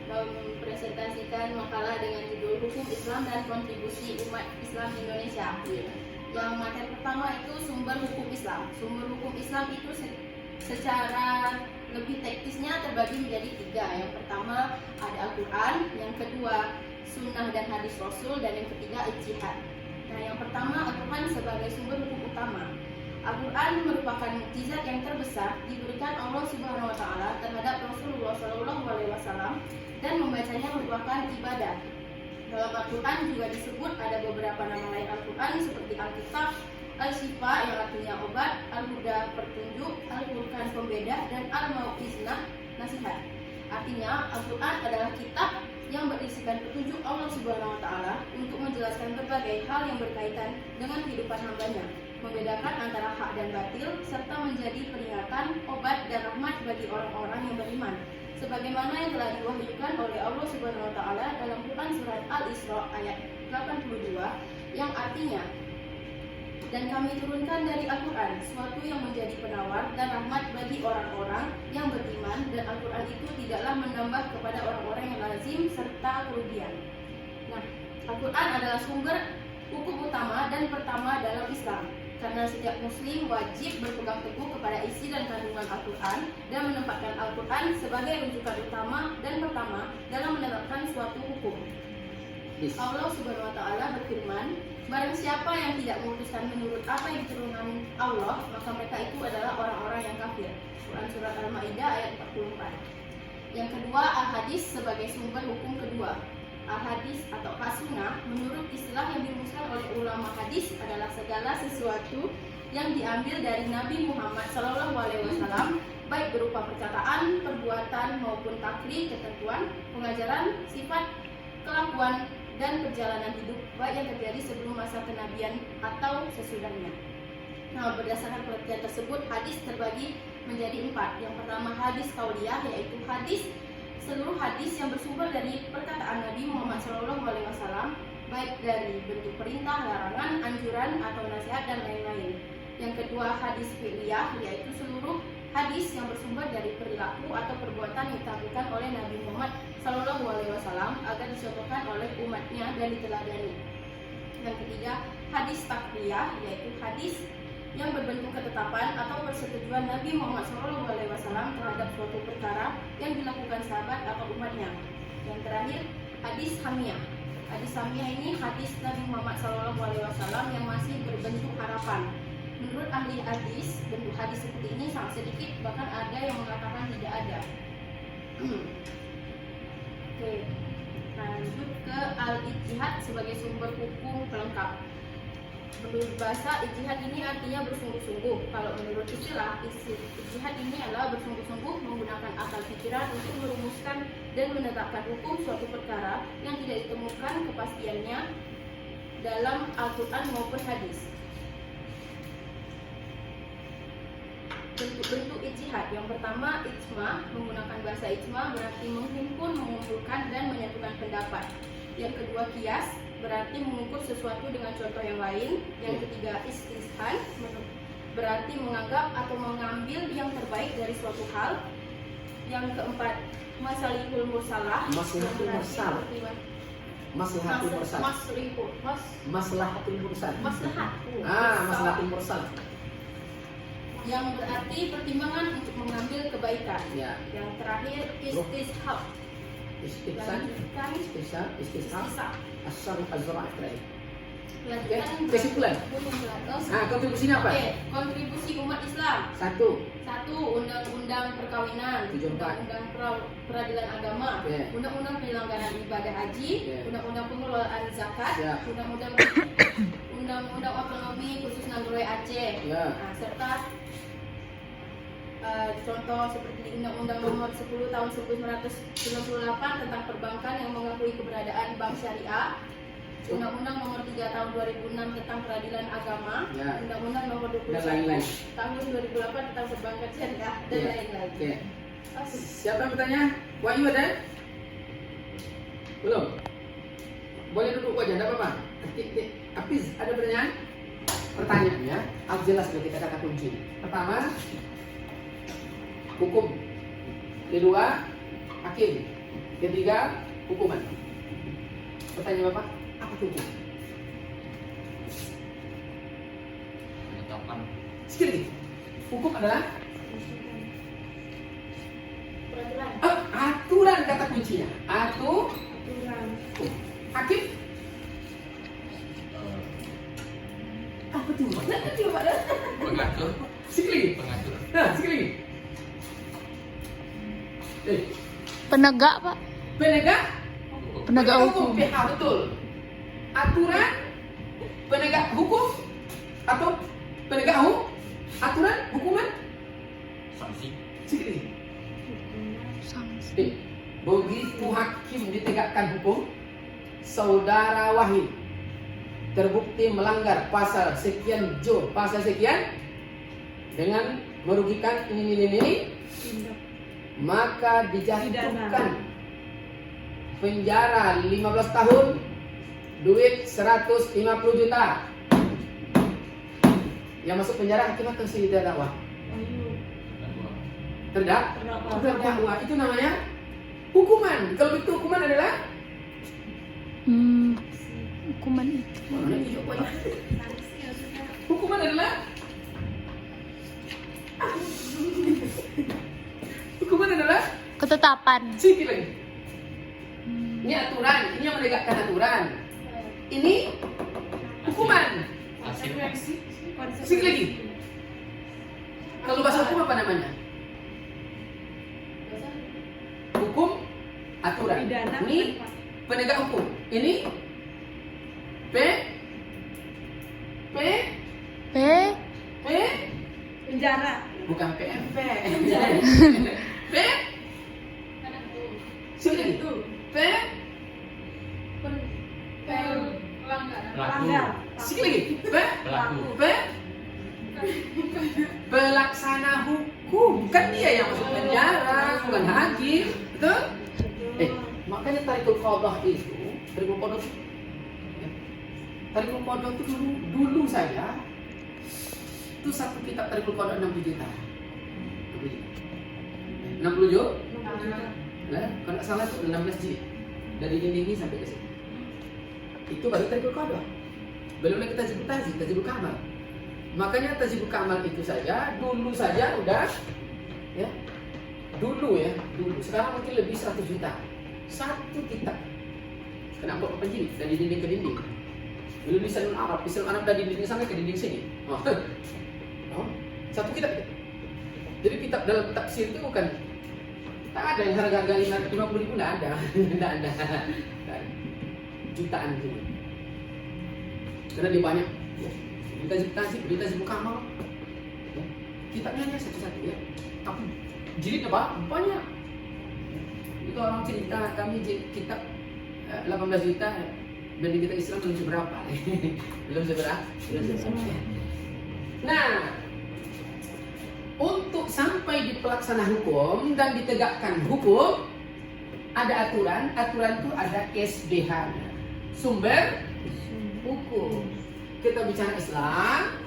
mempresentasikan makalah dengan judul Hukum Islam dan Kontribusi Umat Islam Indonesia. Yang materi pertama itu sumber hukum Islam. Sumber hukum Islam itu secara lebih teknisnya terbagi menjadi 3. Yang pertama ada Al-Quran, yang kedua Sunnah dan Hadis Rasul, dan yang ketiga ijtihad. Nah, yang pertama Al-Quran sebagai sumber hukum utama. Al-Quran merupakan mukjizat yang terbesar diberikan Allah Subhanahu Wa Taala terhadap Rasulullah SAW, dan membacanya merupakan ibadah. Dalam Al-Quran juga disebut ada beberapa nama lain Al-Quran seperti Al-Kitab, Al-Syifa yang artinya obat, Al-Huda petunjuk, Al-Furqan pembeda, dan Al-Mau'izah nasihat. Artinya Al-Quran adalah kitab yang berisikan petunjuk Allah Subhanahu Wa Taala untuk menjelaskan berbagai hal yang berkaitan dengan kehidupan hambanya, membedakan antara hak dan batil, serta menjadi peringatan, obat, dan rahmat bagi orang-orang yang beriman, sebagaimana yang telah diwahyukan oleh Allah Subhanahu Wa Taala dalam Quran surat Al-Isra ayat 82, yang artinya, dan kami turunkan dari Al-Quran suatu yang menjadi penawar dan rahmat bagi orang-orang yang beriman, dan Al-Quran itu tidaklah menambah kepada orang-orang yang lazim serta kerugian. Nah, Al-Quran adalah sumber hukum utama dan pertama dalam Islam, karena setiap muslim wajib berpegang teguh kepada isi dan kandungan Al-Quran dan menempatkan Al-Quran sebagai rujukan utama dan pertama dalam menerapkan suatu hukum. Allah Subhanahu Wa Taala berfirman, barang siapa yang tidak memutuskan menurut apa yang diturunkan Allah, maka mereka itu adalah orang-orang yang kafir. Quran surat Al-Maidah ayat 44. Yang kedua, Al-Hadis sebagai sumber hukum kedua. Al-Hadis atau As-Sunnah menurut istilah yang dirumuskan oleh ulama hadis adalah segala sesuatu yang diambil dari Nabi Muhammad SAW, baik berupa perkataan, perbuatan maupun takrif, ketentuan, pengajaran, sifat, kelakuan, dan perjalanan hidup baik yang terjadi sebelum masa kenabian atau sesudahnya. Nah, berdasarkan penelitian tersebut, hadis terbagi menjadi 4. Yang pertama hadis qauliyah, yaitu seluruh hadis yang bersumber dari perkataan Nabi Muhammad SAW, baik dari bentuk perintah, larangan, anjuran, atau nasihat, dan lain-lain. Yang kedua hadis fi'liyah, yaitu seluruh hadis yang bersumber dari perilaku atau perbuatan yang dilakukan oleh Nabi Muhammad SAW agar dicontohkan oleh umatnya dan diteladani. Yang ketiga hadis takriyah, yaitu hadis yang berbentuk ketetapan atau persetujuan Nabi Muhammad SAW terhadap suatu perkara yang dilakukan sahabat atau umatnya. Yang terakhir hadis hamiyah. Hadis hamiyah ini hadis Nabi Muhammad SAW yang masih berbentuk harapan. Menurut ahli hadis, bentuk hadis seperti ini sangat sedikit, bahkan ada yang mengatakan tidak ada. Oke, lanjut ke al-ijtihad sebagai sumber hukum pelengkap. Menurut bahasa, ijtihad ini artinya bersungguh-sungguh. Kalau menurut istilah, ijtihad ini adalah bersungguh-sungguh menggunakan akal pikiran untuk merumuskan dan menetapkan hukum suatu perkara yang tidak ditemukan kepastiannya dalam Al-Quran maupun hadis. Bentuk-bentuk ijtihad. Yang pertama, ijma. Menggunakan bahasa ijma berarti menghimpun, mengumpulkan, dan menyatukan pendapat. Yang kedua, qiyas, berarti mengukur sesuatu dengan contoh yang lain. Yang ketiga, istishad, berarti menganggap atau mengambil yang terbaik dari suatu hal. Yang keempat, masalihul mursalah. Maslahatul mursal. Maslahatul mursal. Maslahatul mursal. Maslahatul mursal. Yang berarti pertimbangan untuk mengambil kebaikan. Ya. Yang terakhir istishab. Istishab. Asar azra terakhir. Lanjutkan kesimpulan. Kontribusinya apa? Oke, kontribusi umat Islam. Satu, undang-undang perkawinan, 74. undang-undang peradilan agama, undang-undang penyelenggaraan ibadah haji, undang-undang pengelolaan zakat, undang-undang otonomi khusus Nanggroe Aceh, serta contoh seperti Undang-Undang Nomor 10 Tahun 1998 tentang perbankan yang mengakui keberadaan bank syariah, Undang-Undang Nomor 3 Tahun 2006 tentang peradilan agama, Undang-Undang Nomor 21 Tahun 2008 tentang perbankan syariah, dan lain-lain. Siapa yang bertanya? Wahyu ada? Belum? Boleh duduk aja, tidak apa-apa. Hafiz, ada pertanyaan? Pertanyaannya, jelas kalau kita kata kunci. Pertama, hukum kedua hakim, ketiga hukuman. Pertanyaan Bapak, apa itu hukum? Penetapan. Sekali lagi, hukum adalah Peraturan. aturan kata kuncinya. Hakim apa tuh? Mana dia Pak? Pengatur. Sekali lagi. Pengatur. Nah, sekali lagi. Penegak, Pak. Penegak Penegak hukum. PH betul. Aturan penegak hukum atau penegak hukum? Aturan hukuman? Sanksi. Sekali. Sanksi. Begitu hakim ditegakkan hukum, saudara Wahid terbukti melanggar pasal sekian pasal sekian dengan merugikan ini, maka dijatuhkan penjara 15 tahun, duit 150 juta. Yang masuk penjara hakim atau si terdakwa? Terdakwa. Itu namanya hukuman. Kalau itu hukuman adalah Hukuman itu. hukuman adalah hukuman adalah Ketetapan. sikit lagi. Ini aturan, ini yang menegakkan aturan. Ini hukuman. Hasil. Sikit lagi. Kalau bahasa hukum apa namanya? Hukum aturan. Ini penegak hukum. Ini P Penjara. bukan PMP. P sikit lagi. P Pelaku. sikit lagi. Pelaku. Pelaksana hukum. Kan dia yang masuk penjara, bukan hakim. Betul? Makanya tarikul qadah itu, tarikul qadah itu dulu saja itu satu kitab tarikul qadah 60 juta. 60 juta? Nah, kalau nggak salah itu 16 jilid dari dinding ini sampai ke sini. Itu baru tarikul qadah. Belum lagi tajibul kamal. Makanya tajibul kamal itu saja dulu saja udah ya. Dulu. Sekarang mungkin lebih 100 juta. Satu kitab. Kena amplop berapa jilid dari dinding ke dinding. Dulu lisanul Arab dari dinding sana ke dinding sini. Satu kitab. Jadi kitab dalam tafsir itu bukan tak ada yang harga 50 ribu, tidak ada. Tidak ada. Jutaan itu. Karena dia banyak. Berita Zibul Kamal. Kitabnya hanya satu-satu ya. Tapi jilidnya banyak. Itu orang cerita kami kitab 18 juta dan di kita Islam belum seberapa. Belum seberapa. Nah, untuk sampai di pelaksana hukum dan ditegakkan hukum ada aturan itu ada SBH-nya. Sumber hukum. Kita bicara Islam,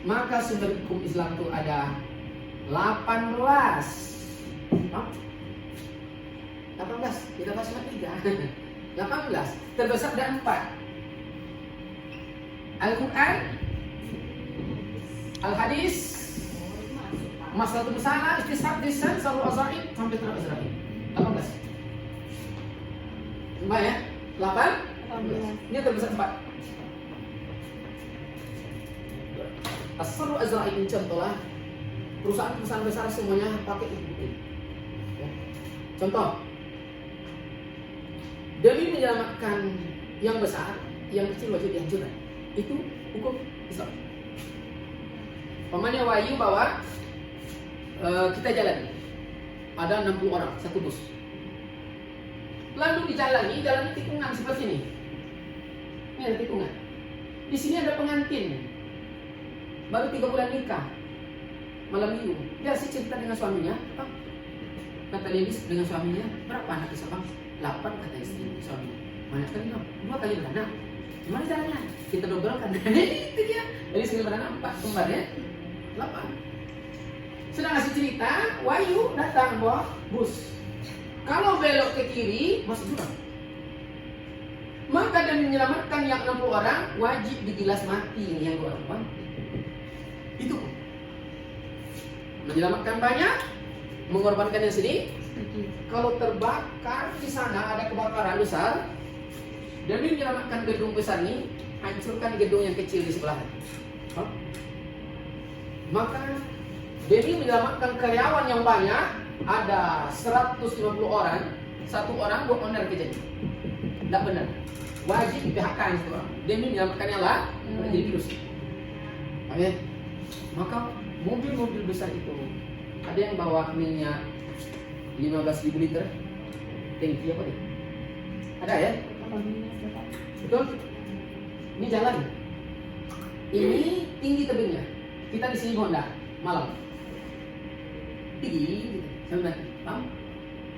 maka sumber hukum Islam itu ada 18. 18, kita bahas 3. 18, terbesar ada 4. Al-Quran, Al-Hadis, Maslahatul Musalah, Istisab, Lisan, Sarul Azaim, sampai Terang Azraim. 18. Mbak ya? 8? Ini terbesar 4. As-Sarul Azraim contohlah perusahaan-perusahaan besar semuanya pakai itu. Ya. Contoh, demi menyelamatkan yang besar, yang kecil wajib dihancurkan. Itu hukum Islam. Pamannya Wahyu bawa kita jalan, ada 60 orang satu bus. Lalu dijalani, jalan tikungan seperti ini. Ini ada tikungan. Di sini ada pengantin, baru 3 bulan nikah, malam minggu. Dia sih cerita dengan suaminya. Kata Lilis dengan suaminya, berapa anak bisa bang? 8 kata istri suaminya. Banyak kali dong, 2 kali beranak. Gimana caranya? Kita dobelkan. Itu dia. Jadi sekali beranak 4 kembar ya, 8. Sedang ngasih cerita, Wahyu datang bawa bus. Kalau belok ke kiri, masuk jurang. Maka demi menyelamatkan yang 60 orang, wajib digilas mati yang 2 orang. Itu. Menyelamatkan banyak, mengorbankan yang sedikit. Kalau terbakar di sana ada kebakaran besar, demi menyelamatkan gedung besar ini, hancurkan gedung yang kecil di sebelah. Maka demi menyelamatkan karyawan yang banyak, ada 150 orang, 1 orang buat owner kerja. Tidak benar. Wajib PHK itu orang. Demi menyelamatkan yang lain, jadi virus. Oke. Maka mobil-mobil besar itu ada yang bawa minyak 15.000 liter, tangki apa nih? Ada ya? Betul? Ini jalan. Ini tinggi tebingnya. Kita di sini Honda malam. Tinggi, sampai mati.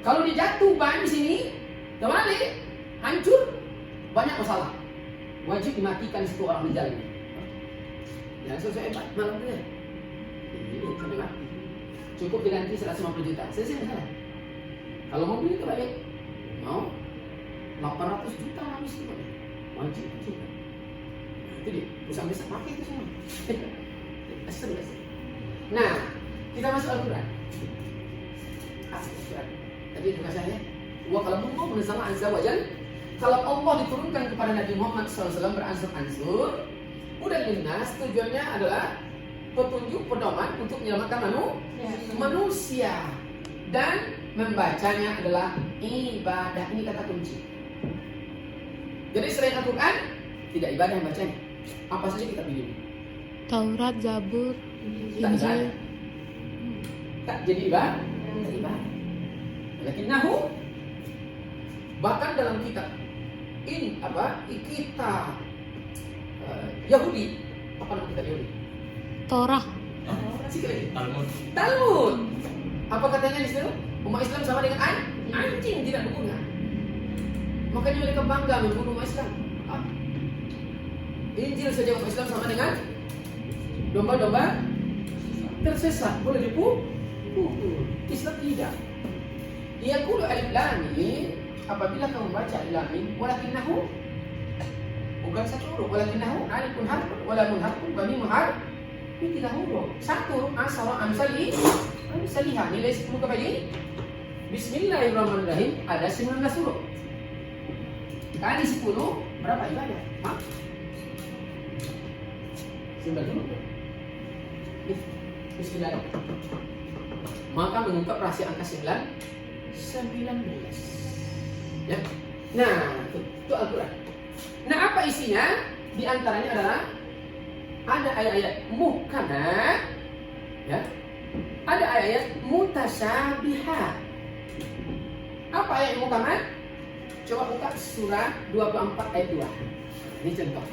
Kalau dia jatuh ban di sini, terbalik, hancur, banyak masalah. Wajib dimatikan 1 orang di jalan. Jangan selesai malam itu ya. Ini sampai mati. Cukup diganti 150 juta. Selesai masalah. Kalau mobil itu balik, mau 800 juta habis itu. Wajib. Itu dia. Perusahaan bisa pakai itu semua. Asal. Nah, kita masuk Al-Quran. Al-Quran. Tadi itu bahasanya. Wa qalamu Allah azza wa jalla. Kalau Allah diturunkan kepada Nabi Muhammad SAW beransur-ansur, udah linnas, tujuannya adalah petunjuk pedoman untuk menyelamatkan manusia. Dan membacanya adalah ibadah. Ini kata kunci. Jadi selain Al-Quran, tidak ibadah yang bacanya. Apa saja kita pilih. Taurat, Zabur, Tak Injil. ibadah. Tak jadi ibadah. Tak ibadah. Lakinnahu, bahkan dalam kitab ini kitab Yahudi, apa nama kitab Yahudi? Torah. Sikit lagi. Talmud. Talmud. Apa katanya di situ? Umat Islam sama dengan anjing, tidak berguna. Makanya mereka bangga membunuh umat Islam. Injil saja umat Islam sama dengan domba-domba tersesat, boleh dipukul. Islam tidak. Ia kulo alif lam mim, apabila kamu baca alif lam mim, walakinnahu, bukan satu huruf, walakinnahu alifun harfun wa lamun harfun wa mimun harf. Ini tidak huruf. Satu asara amsaliha, nilai 10 kembali. Bismillahirrahmanirrahim, ada 19 huruf. Kali 10 berapa ibadah? Hah? 9 huruf. Bismillah. Maka mengungkap rahasia angka 19. Ya. Nah, itu Al-Quran. Nah, apa isinya? Di antaranya adalah ada ayat-ayat muhkamat, ya. Ada ayat-ayat mutasyabihat. Apa ayat muhkamat? Coba buka surah 24 ayat 2. Ini contoh.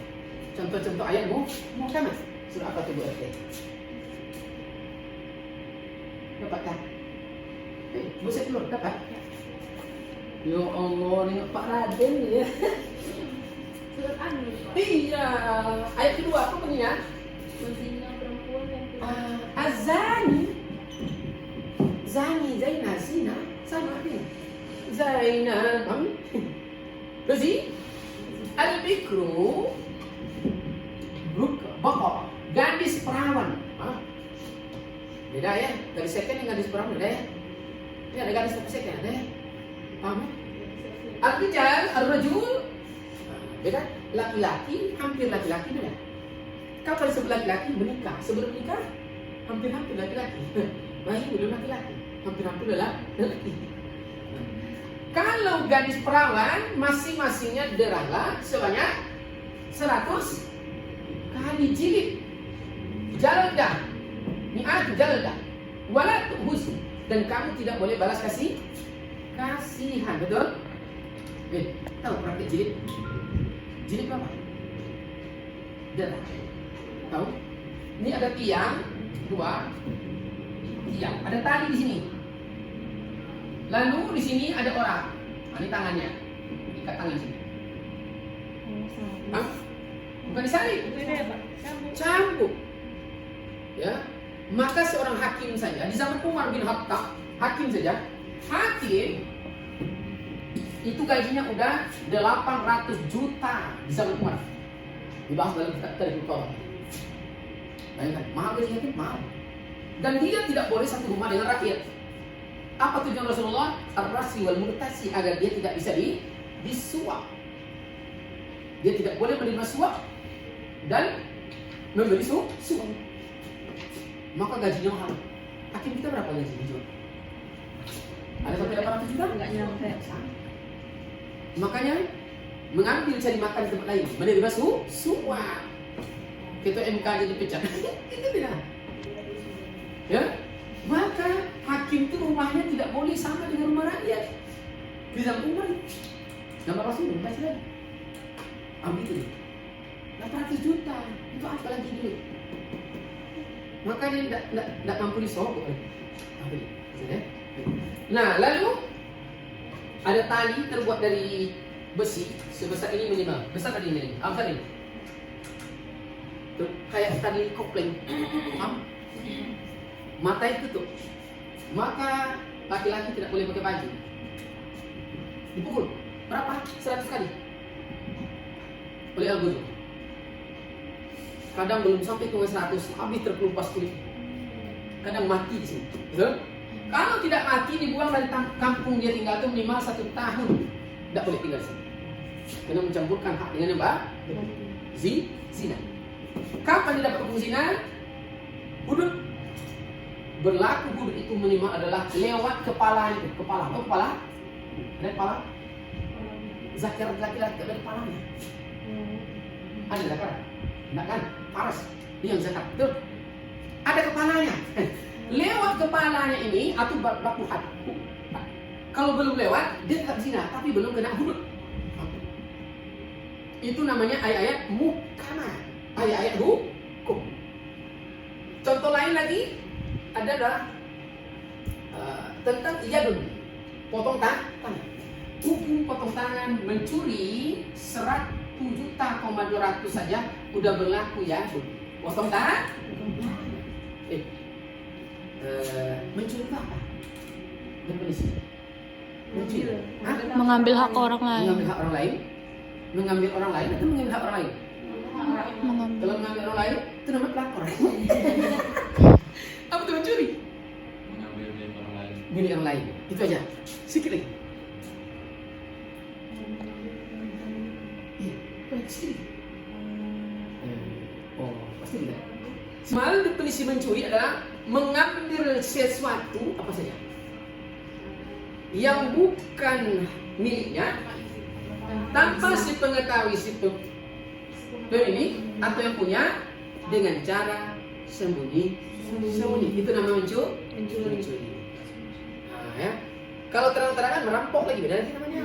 Contoh-contoh ayat muhkamat. Surah apa tuh Bu RT? Dapat tak? Bisa keluar, dapat? Ya Allah, ini Pak Raden ya. Surat An. Iya, ayat kedua apa bunyinya? Menzina perempuan yang Azani, zani, zaina, zina, sama artinya. Zaina, terus al-bikru, bokok, gadis perawan. Beda ya, gadis second dengan gadis perawan beda ya. Ini ada gadis second ada ya. Paham? Al-rijal, al-rajul, beda. Laki-laki, hampir laki-laki beda. Kapan sebelum laki-laki menikah? Sebelum menikah, hampir-hampir laki-laki. Bayi belum laki-laki, hampir-hampir laki-laki. Kalau gadis perawan, masing-masingnya derala sebanyak 100 kali jilid. Jaldah, mi'at jaldah, wala tuhus, dan kamu tidak boleh balas kasihan, betul? Tahu praktik jilid? Jilid apa? Darah. Tahu? Ini ada tiang, 2 tiang, ada tali di sini. Lalu di sini ada orang. Ini tangannya, ikat tangan sini. Hah? Bukan disalib, cambuk. Ya. Maka seorang hakim saja di zaman Umar bin Khattab, hakim itu gajinya udah 800 juta di zaman Umar. Dibahas dalam kitab Tarikhul Qadar. Bayangkan, mahal gajinya hakim, mahal. Dan dia tidak boleh satu rumah dengan rakyat. Apa tujuan Rasulullah? Ar-rasi wal murtasi, agar dia tidak bisa disuap. Dia tidak boleh menerima suap dan memberi suap. Maka gajinya mahal. Hakim kita berapa gaji dijual? Ada sampai 800 juta? Enggak nyampe. Makanya mengambil cari makan di tempat lain, menerima suap. Ketua MK jadi dipecat. Itu tidak. Ya, maka hakim itu rumahnya tidak boleh sama dengan rumah rakyat. Di zaman Umar, nama Rasul kasih lagi. Ambil itu, 800 juta itu apa lagi duit? Makanya tidak mampu disogok. Ambil, ya. Nah, lalu ada tali terbuat dari besi sebesar ini minimal, besar tadi ini, apa ini? Tuh, kayak tali kopling. Mata itu tuh, maka laki-laki tidak boleh pakai baju. Dipukul berapa? 100 kali oleh Al-Ghazali. Kadang belum sampai ke 100, habis terkelupas kulit. Kadang mati di sini. Betul? Kalau tidak mati, dibuang dari kampung dia tinggal itu minimal 1 tahun. Tidak boleh tinggal di sini. Karena mencampurkan hak dengan yang zina. Kapan dia dapat hukum zina? Hudud. Berlaku hudud itu minimal adalah lewat kepala itu. Kepala. Oh, kepala? Ada kepala? Zakar laki-laki ada kepalanya. Ada zakar? Enggak kan? Paras. Ini yang zakat. Betul? Ada kepalanya. Lewat kepalanya ini atau berlaku had. Kalau belum lewat, dia tetap zina, tapi belum kena hudud. Itu namanya ayat-ayat muhkamah. Ayat-ayat hukum. Contoh lain lagi adalah tentang yadun, potong tangan. Hukum potong tangan mencuri 100,200 juta saja udah berlaku ya. Potong tangan. Mencuri itu apa? Definisi. Mencuri. Mengambil hak orang lain. Mengambil hak orang lain. Mengambil orang lain atau mengambil hak orang lain? Mengambil. Kalau mengambil orang lain itu namanya pelakor. Apa itu mencuri? Mengambil milik orang lain. Milik orang lain. Itu aja. Sikit lagi. Iya, sedikit. Oh, pasti tidak. Semalam definisi mencuri adalah mengambil sesuatu apa saja yang bukan miliknya tanpa si pengetahui si pemilik atau yang punya dengan cara sembunyi. Itu namanya mencuri. Nah, ya. Kalau terang-terangan merampok lagi beda lagi namanya.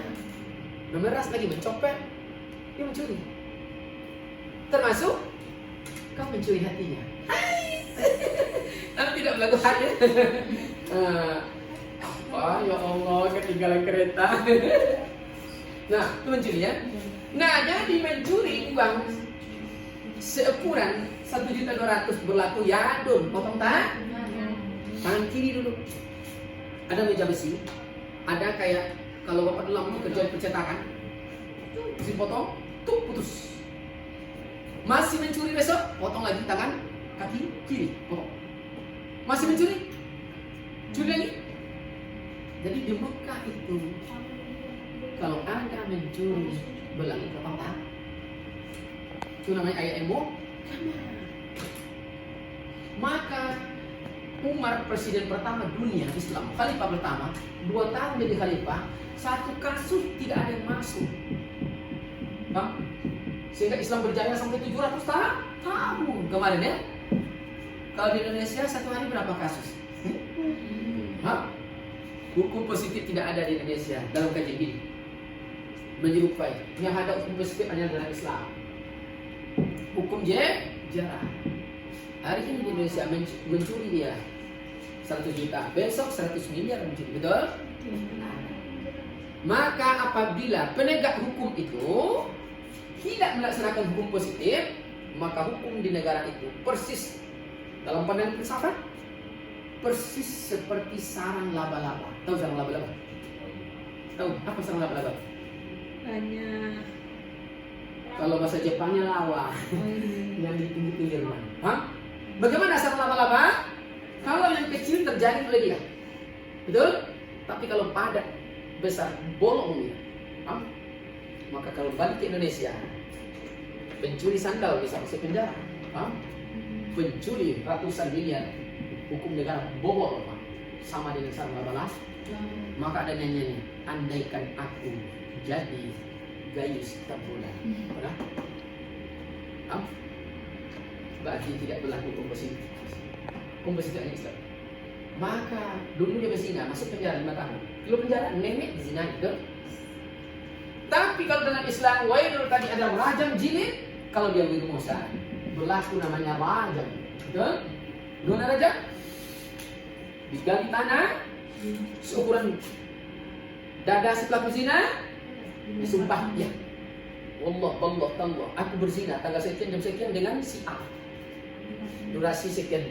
Memeras lagi, mencopet, dia mencuri. Termasuk kau mencuri hatinya. Tapi tidak melakukan ya. Ya Allah, ketinggalan kereta. Nah, itu mencuri ya. Nah, jadi mencuri uang seukuran 1.200.000 berlaku yadun, potong tangan kiri dulu. Ada meja besi, ada kayak kalau bapak dulu kerja percetakan, dipotong, tuh putus. Masih mencuri besok, potong lagi tangan kaki kiri, potong. Masih mencuri, curi lagi. Jadi di Mekah itu kalau Anda mencuri berlaku potong tangan. Itu namanya ayat emo. Maka Umar presiden pertama dunia Islam, khalifah pertama, 2 tahun jadi khalifah, 1 kasus tidak ada yang masuk. Nah, sehingga Islam berjaya sampai 700 tahun kemarin ya. Kalau di Indonesia 1 hari berapa kasus? Hah? Hukum positif tidak ada di Indonesia dalam kajian ini. Menyerupai yang ada hukum positif hanya dalam Islam. Hukum jarah. Hari ini di Indonesia mencuri dia 100 juta, besok 100 miliar mencuri, betul? Maka apabila penegak hukum itu tidak melaksanakan hukum positif, maka hukum di negara itu persis dalam pandangan filsafat persis seperti sarang laba-laba. Tahu sarang laba-laba? Tahu apa sarang laba-laba? Hanya Kalau bahasa Jepangnya lawa, iya. yang di pinggir-pinggir mana? Hah? Bagaimana sarang laba-laba? Kalau yang kecil terjadi oleh dia, betul? Tapi kalau padat besar bolong dia. Hah? Maka kalau balik ke Indonesia, pencuri sandal bisa masuk penjara. Hah? Pencuri ratusan miliar, hukum negara bobol, Pak. Sama dengan sarang laba-laba. Maka ada nyanyiannya, andaikan aku jadi Gayus Tambunan. Pernah? Hah? Berarti tidak berlaku komposisi. Komposisi hanya Islam. Maka dulu dia berzina, masuk penjara 5 tahun. Kalau penjara nenek zina itu. Tapi kalau dalam Islam, wailul tadi ada rajam jilid. Kalau dia wirmusa, berlaku namanya rajam. Betul? Gimana rajam? Digali tanah, seukuran dada si pelaku zina, disumpah ya. Wallah, aku berzina tanggal sekian jam sekian dengan si A. Durasi sekian.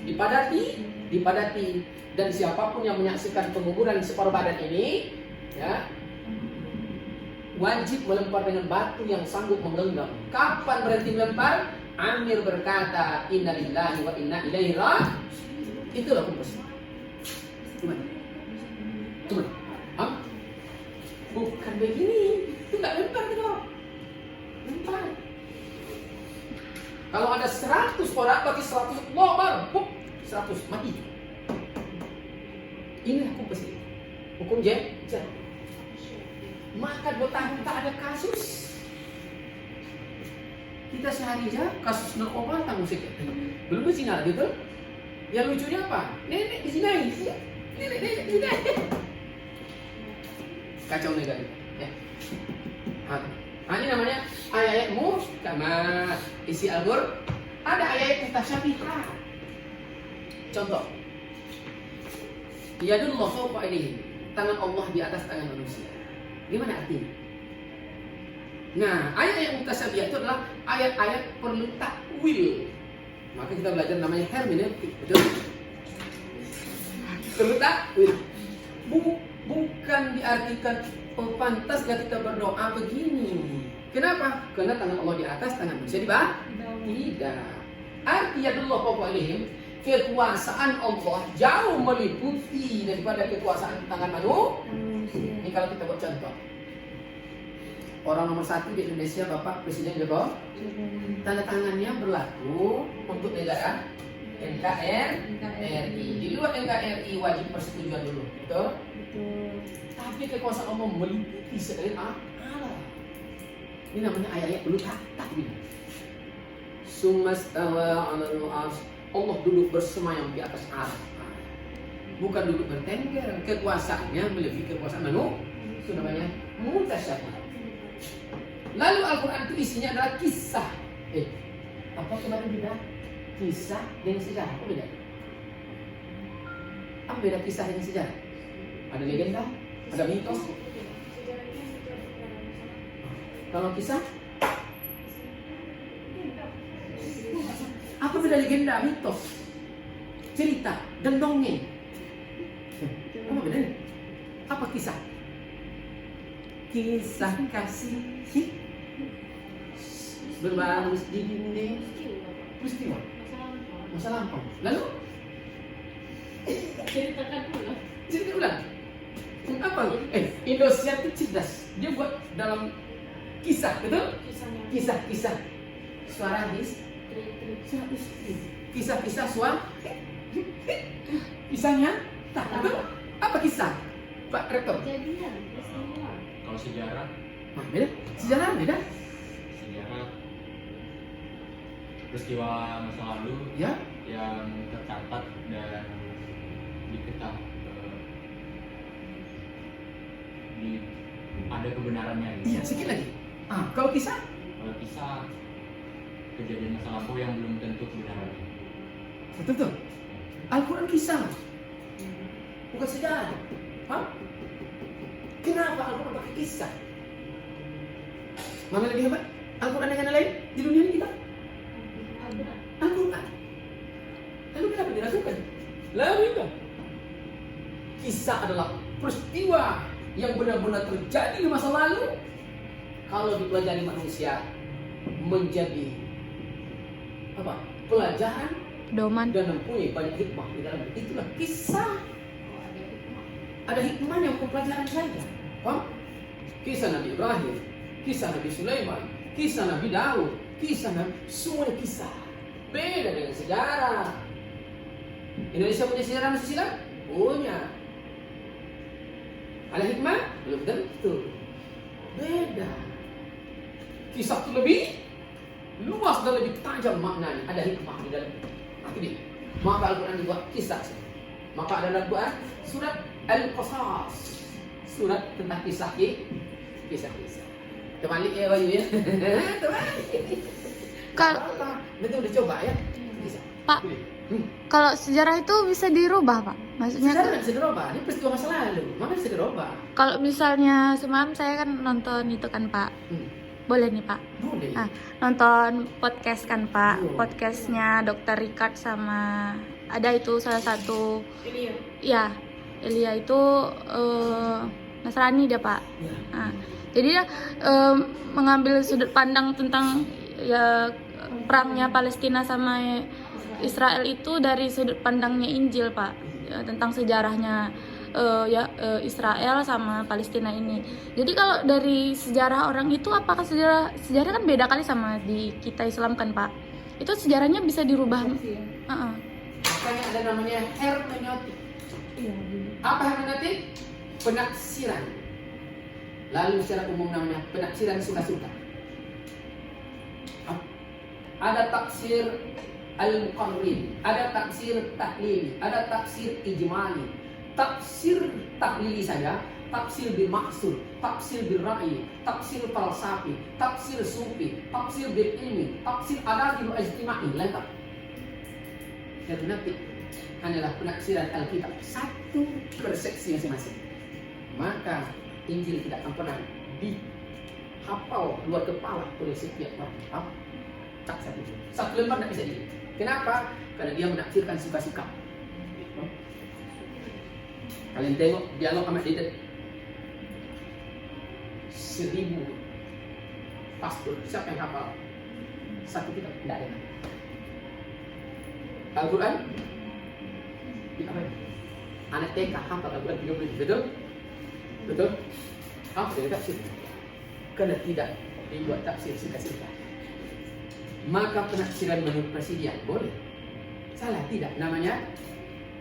Dipadati dan siapapun yang menyaksikan penguburan separuh badan ini, ya, wajib melempar dengan batu yang sanggup menggenggam. Kapan berhenti melempar? Amir berkata, innalillahi wa inna ilaihi raji'un. Itulah komposisi. Gimana? Hah? Bukan begini. Itu nggak lempar gitu. Lempar. Kalau ada 100 orang bagi 100 lobar, 100 mati. Inilah komposisi. Hukum J. Maka 2 tahun tak ada kasus. Kita sehari aja kasus narkoba tanggung sekian. Belum berzina gitu. Yang lucunya apa? Nenek dizinai. Nenek dizinai. Kacau negara. Ya. Ini namanya ayat-ayat muhkamat. Isi Al-Qur'an ada ayat mutasyabihat. Contoh. Yadullah fawqa aydihim. Tangan Allah di atas tangan manusia. Gimana artinya? Nah, ayat-ayat mutasyabihat itu adalah ayat-ayat perlu takwil. Maka kita belajar namanya hermeneutik, betul? Perlu takwil. Bukan diartikan pantas kita berdoa begini. Kenapa? Karena tangan Allah di atas, tangan manusia di bawah. Tidak. Arti yadullah fawqa aydihim, kekuasaan Allah jauh meliputi daripada kekuasaan tangan manusia. Ini kalau kita buat contoh. Orang nomor 1 di Indonesia, Bapak Presiden Jokowi, tanda tangannya berlaku untuk negara NKRI. Di luar NKRI wajib persetujuan dulu, betul? Tapi kekuasaan Allah meliputi sekalian Allah. Ini namanya ayat-ayat perlu takwil. Sumastawa 'alal 'arsy. Allah duduk bersemayam di atas arsy. Bukan duduk bertengger. Kekuasaannya melebihi kekuasaan manusia. Itu namanya mutasyabihat. Lalu Al-Quran itu isinya adalah kisah. Apa kemarin beda? Kisah dengan sejarah. Apa beda? Apa beda kisah dengan sejarah? Ada legenda? Ada mitos? Kalau kisah? Apa beda legenda, mitos, cerita, dan dongeng? Apa bedanya? Apa kisah? Kisah kasih berbaris di dinding peristiwa masa lampau. Lalu cerita ulang. Apa? Indosiar itu cerdas. Dia buat dalam kisah, betul? Kisah-kisah suara kisah-kisah suara kisahnya tak, betul? Apa kisah? Pak Rektor. Kalau sejarah, Beda? Sejarah beda? sejarah peristiwa masa lalu Ya. yang tercatat dan diketahui ada kebenarannya. Gitu. Iya, sedikit lagi. Kalau kisah? Kalau kisah kejadian masa lampau yang belum tentu kebenarannya. Betul. Al-Quran kisah, bukan sejarah. Hah? Kenapa Al-Quran pakai kisah? Mana lebih hebat? Al-Quran dengan yang lain di dunia ini kita? Al-Quran. Lalu kenapa diragukan. Lalu itu kisah adalah peristiwa yang benar-benar terjadi di masa lalu. Kalau dipelajari manusia menjadi apa? Pelajaran Doman. dan mempunyai banyak hikmah di dalam itulah kisah. Oh, ada hikmah. Ada hikmahnya untuk pelajaran saja. Paham? Kisah Nabi Ibrahim, kisah Nabi Sulaiman, kisah Nabi Daud, kisah Nabi, semuanya kisah. Beda dengan sejarah. Indonesia punya sejarah masih silam? Punya. Ada hikmah? Belum tentu. Beda. Kisah itu lebih luas dan lebih tajam maknanya. Ada hikmah di dalam. Nah, ini. Maka Al-Quran dibuat kisah. Maka ada dalam Quran surat Al-Qasas. Surat tentang kisah-kisah. Terbalik ya Bayu ya. Terbalik. Kalau Nanti udah coba ya. Bisa. Pak, kalau sejarah itu bisa dirubah, Pak. Maksudnya Sejarah nggak bisa dirubah. Ini peristiwa masa lalu. Mana bisa dirubah? kalau misalnya semalam saya kan nonton itu kan, Pak. Boleh nih, Pak. Boleh. Nonton podcast kan, Pak. Iya. Podcastnya Dr. Richard sama ada itu salah satu Ini ya. ya Elia itu Nasrani dia, Pak. Ya. Nah, jadi dia mengambil sudut pandang tentang ya perangnya Palestina sama Israel itu dari sudut pandangnya Injil, Pak. Ya, tentang sejarahnya Israel sama Palestina ini. Jadi kalau dari sejarah orang itu apakah sejarah kan beda kali sama di kita Islam kan, Pak? Itu sejarahnya bisa dirubah. Makanya ada namanya hermeneutik. Iya. Apa hermeneutik? Penaksiran. Lalu secara umum namanya penaksiran suka-suka. Ada tafsir al-muqarrin, ada tafsir tahlili, ada tafsir ijmali. Tafsir tahlili saja, tafsir bil maksud, tafsir bil ra'yi, tafsir falsafi, tafsir sufi, tafsir bil ilmi, tafsir adabi wa ijtimai, lengkap. Hermeneutik hanyalah penaksiran Alkitab, satu persepsi masing-masing. Maka Injil tidak akan pernah dihafal luar kepala oleh setiap orang. Tak satu lembar tidak bisa dilihat. Kenapa? Karena dia menafsirkan suka-suka. Kalian tengok dialog amat Didet 1000 pastor, siapa yang hafal? Satu kitab tidak ada. Al-Quran anak TK hafal Al-Quran 30, betul? Betul? Apa dia tafsir? Karena tidak dibuat tafsir suka-suka. Maka penafsiran menurut presiden boleh. Salah tidak, namanya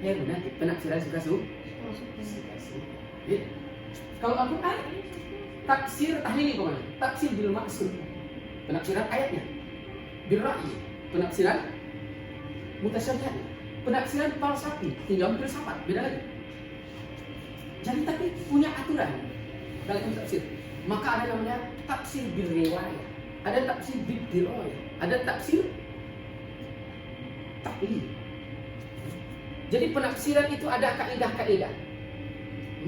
hermeneutik, penafsiran suka-suka. Kalau Al-Quran tafsir tahlili bagaimana? Tafsir bil maksud, penafsiran ayatnya. Bil ra'yi, penafsiran mutasyabihat, penafsiran falsafi, tinggal filsafat, beda lagi. Jadi tapi punya aturan dalam tafsir. Maka ada namanya tafsir bil riwayah, ada tafsir bil dirayah, ada tafsir tahlil. Jadi penafsiran itu ada kaidah-kaidah.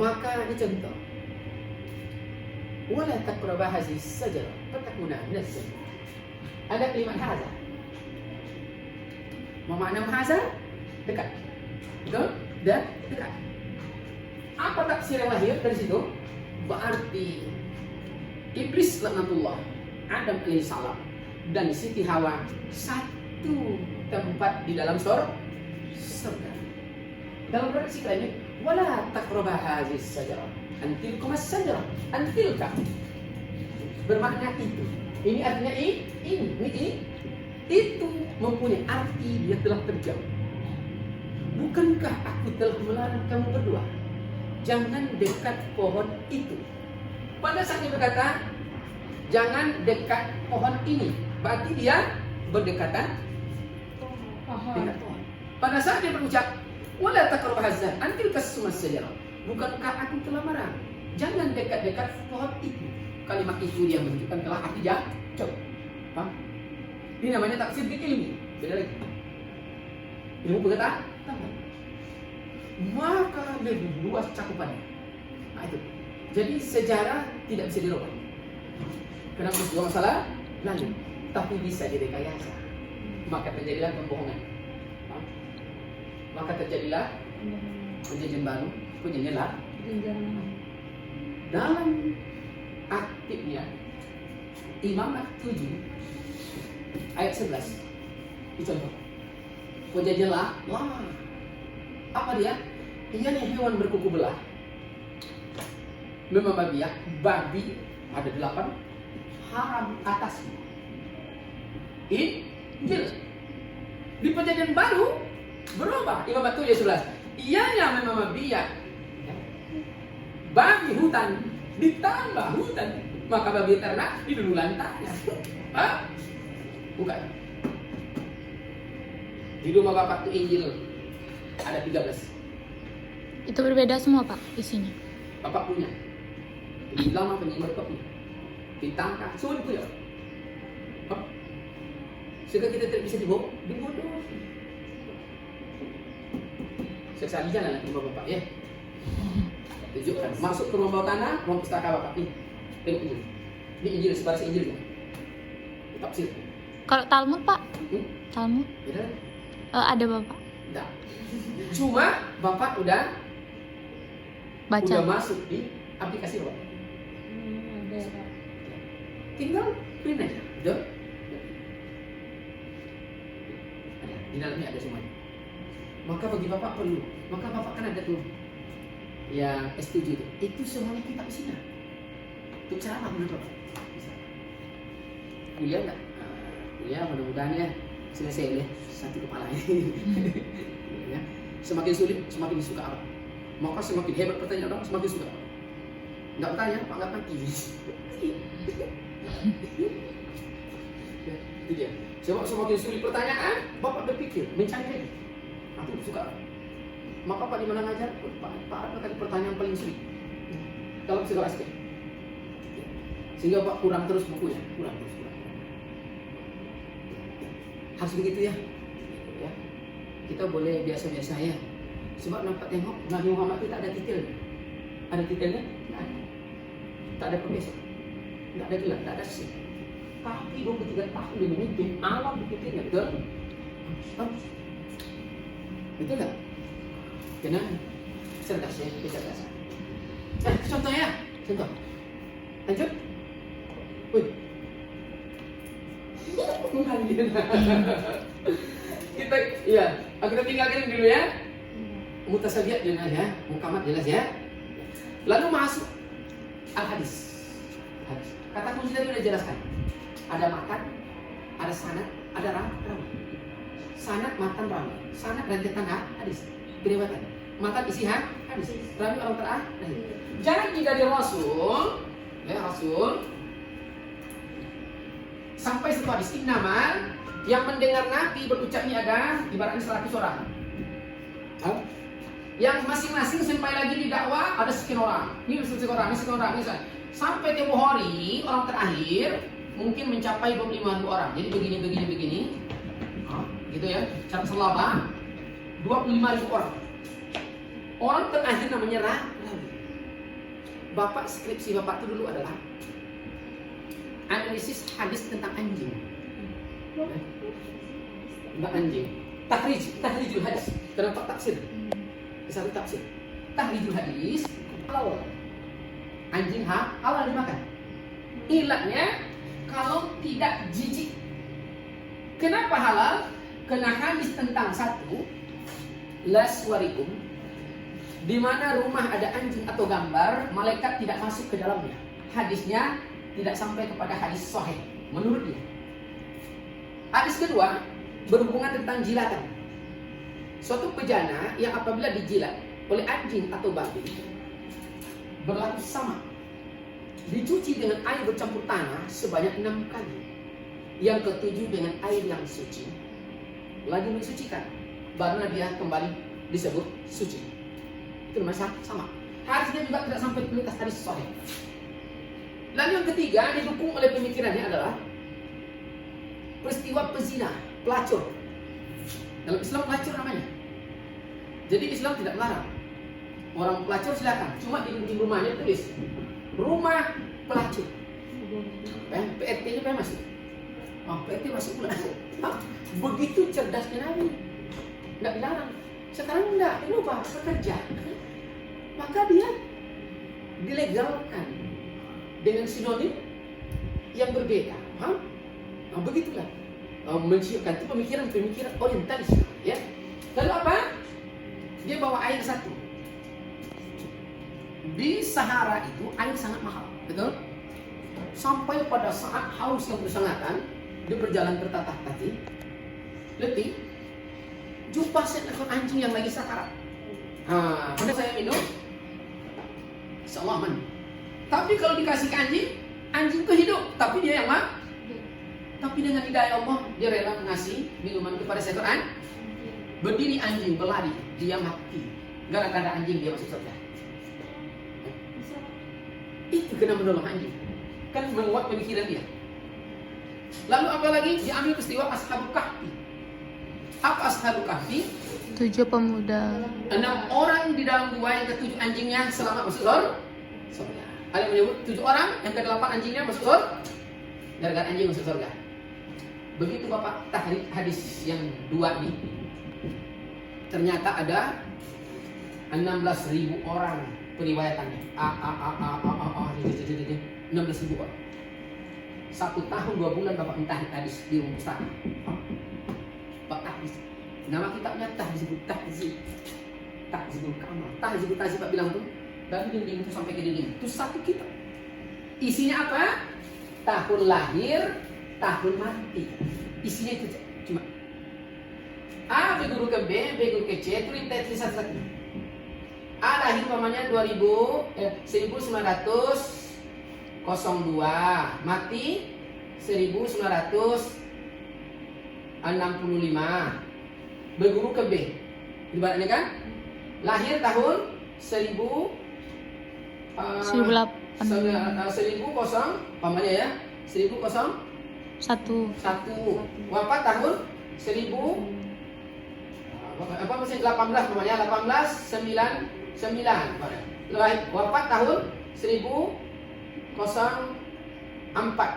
Maka ini contoh. Wala taqrabu hadhihi sajarah fatakuna nafsan. Ada kalimat hadza. Makna hadza dekat. Betul? Dan dekat. Apa tafsir yang lahir dari situ? Berarti Iblis laknatullah, Adam alaihissalam dan Siti Hawa satu tempat di dalam surga. Dalam redaksi lainnya, wala taqrabu hadhihi sajarah. Antilkum as-sajarah. Antilka bermakna itu. Ini artinya ini. Itu mempunyai arti dia telah terjauh. Bukankah aku telah melarang kamu berdua? Jangan dekat pohon itu. Pada saat dia berkata, jangan dekat pohon ini, berarti dia berdekatan dengan pohon. Pada saat dia berucap, wala taqrabu hadza antilka as-sajarah. Bukankah aku telah melarang? Jangan dekat-dekat pohon itu. Kalimat itu dia menunjukkan telah arti jauh. Paham? Ini namanya tafsir bil ilmi. Beda lagi. Ilmu pengetahuan. Maka lebih luas cakupannya. Nah itu. Jadi sejarah tidak bisa dirubah. Kenapa peristiwa masalah lalu, tapi bisa direkayasa. Maka terjadilah pembohongan. Maka terjadilah perjanjian baru, perjanjian lama. Dalam aktifnya Imamat 7 ayat 11 dicontoh. Perjanjian lama. Apa dia? Ianya hewan berkuku belah, memang babi ada 8 haram atasnya. Injil di perjanjian baru berubah. Imamat 7 ayat 11. Ianya memang babi hutan ditambah hutan, maka babi ternak di dulu lantarnya. Hah? Bukan. Di rumah Bapak tuh Injil ada 13. Itu berbeda semua Pak isinya. Bapak punya. Injil lama penyimak Bapak punya. Ditangkap, semua punya. Hah? Sehingga kita tidak bisa dibodoh. Sekali jalan nanti Bapak ya. Tunjukkan. Masuk ke rumah bawah tanah, ruang pustaka Bapak ini. Tengok Injil. Ini Injil sebaris Injil. Tafsir. Kalau Talmud Pak? Talmud? Beda. Ada Bapak. Enggak. Cuma Bapak udah Baca. masuk di aplikasi Bapak. Ada Pak. Tinggal print aja. Udah. Ada. Di dalamnya ada semuanya. Maka bagi Bapak perlu. Maka Bapak kan ada tuh yang S7 itu semuanya kitab isinya. Untuk ceramah menurut Bapak. Bisa. Kuliah enggak? Kuliah mudah-mudahan ya selesai oleh satu kepala ini. Ya. Semakin sulit, semakin suka apa? Maka semakin hebat pertanyaan orang, semakin suka. Enggak bertanya, Pak enggak mati. Ya, itu dia. Sebab semakin sulit pertanyaan, Bapak berpikir, mencari lagi. Aku suka. Maka Pak di mana ngajar? Pak akan pertanyaan paling sulit dalam segala aspek. Sehingga Pak kurang terus bukunya, kurang. Harus begitu ya. Kita boleh biasa-biasa ya. Sebab nampak tengok Nabi Muhammad itu tak ada titel. Ada titelnya? Tidak ada. Tak ada profesor. Tidak ada gelar, tak ada sih. Tapi 23 tahun dia memimpin alam dipikirnya, betul? Betul tak? Kena cerdas ya, kecerdasan. Contoh ya, contoh. Lanjut. Wih. Kita, iya, kita tinggalkan dulu ya. Mutasabihat jelas ya, mukamat jelas ya. Lalu masuk al-hadis. Kata kunci tadi sudah jelaskan. Ada matan, ada sanad, ada rawi. Sanad, matan, rawi. Sanad rentetan hadis. Periwayatan. Matan isi hadis. Rawi orang terakhir. Jadi dari Rasul, ya Rasul sampai satu hadis innamal yang mendengar Nabi berucap ini ada ibaratnya 100 orang. Yang masing-masing sampai lagi di dakwah ada sekian orang. Ini sekian orang, ini sekian orang, misalnya. Sampai tempoh hari orang terakhir mungkin mencapai 25.000 orang. Jadi begini. Gitu ya. Cara selama 25.000 orang. Orang terakhir namanya Rawi. Bapak skripsi Bapak itu dulu adalah analisis hadis tentang anjing. Tentang anjing. Tahrijul hadis. Kenapa tafsir? Satu tafsir. Tahrijul hadis halal. Anjing halal dimakan. Ilatnya kalau tidak jijik. Kenapa halal? Karena hadis tentang satu laswarikum, di mana rumah ada anjing atau gambar, malaikat tidak masuk ke dalamnya. Hadisnya tidak sampai kepada hadis sahih menurut dia. Hadis kedua berhubungan tentang jilatan. Suatu bejana yang apabila dijilat oleh anjing atau babi berlaku sama, dicuci dengan air bercampur tanah sebanyak 6 kali. Yang ketujuh dengan air yang suci, lagi mensucikan, barulah dia kembali disebut suci. Itu namanya sama. Hadisnya juga tidak sampai ke atas hadis sahih. Lalu yang ketiga didukung oleh pemikirannya adalah peristiwa pezina, pelacur. Dalam Islam pelacur namanya. Jadi Islam tidak melarang orang pelacur silakan. Cuma di rumahnya tulis rumah pelacur. PRT-nya masih. PRT masih pula. Begitu cerdasnya Nabi. Tidak dilarang. Sekarang enggak, berubah, bekerja. Maka dia dilegalkan dengan sinonim yang berbeda. Paham? Nah, begitulah. Menciumkan itu pemikiran orientalis, ya. Lalu apa? Dia bawa air satu. Di Sahara itu air sangat mahal, betul? Sampai pada saat haus yang bersangatan, dia berjalan bertatah-tatih, letih, jumpa seekor anjing yang lagi sakarat. Pada saya minum, insya Allah aman. Tapi kalau dikasih ke anjing, anjing itu hidup, tapi dia yang mati. Tapi dengan hidayah Allah, dia rela mengasih minuman kepada seekor anjing. Berdiri anjing, berlari, dia mati. Gara-gara anjing dia masuk surga. Itu kena menolong anjing. Kan menguat pemikiran dia. Lalu apa lagi? Diambil peristiwa Ashabul Kahfi. Apa Ashabul Kahfi? 7 pemuda. 6 orang di dalam gua, yang ke-7 anjingnya selamat masuk surga. Ada yang menyebut 7 orang, yang ke-8 anjingnya masuk surga. Gara-gara anjing masuk surga. Begitu Bapak tahrik hadis yang 2 ini, ternyata ada 16.000 orang periwayatannya. 16.000 orang. 1 tahun 2 bulan Bapak mentahrik hadis di rumah pustaka. Pak Tahzib. Nama kitabnya Tahzibul Kamal. Tahzibul Tahzib Pak bilang tuh dari dinding itu sampai ke dinding. Itu satu kitab. Isinya apa? Tahun lahir, tahun mati. Isinya itu cuma A berguru ke B, berguru ke C, tulis satu. A lahir namanya 1902, mati 1965. Berguru ke B, ibaratnya kan? Lahir tahun 1001, wafat tahun 1899. Wafat tahun 1004.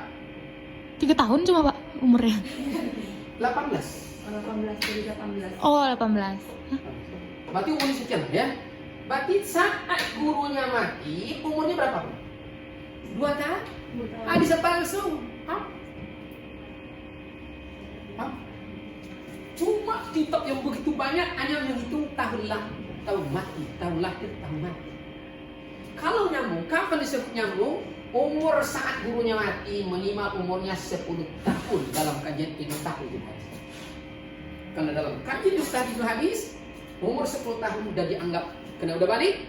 3 tahun cuma Pak umurnya. 18. 18. Oh, 18. Berarti umurnya sekian ya. Berarti saat gurunya mati, umurnya berapa? 2 tahun. Bisa langsung. Cuma kitab yang begitu banyak hanya menghitung tahun lahir, tahun mati. Kalau nyambung, kapan disebut nyambung? Umur saat gurunya mati minimal umurnya 10 tahun dalam kajian Ibnu Tahir. Karena dalam kajian Ibnu Hadis umur 10 tahun sudah dianggap kena udah balik.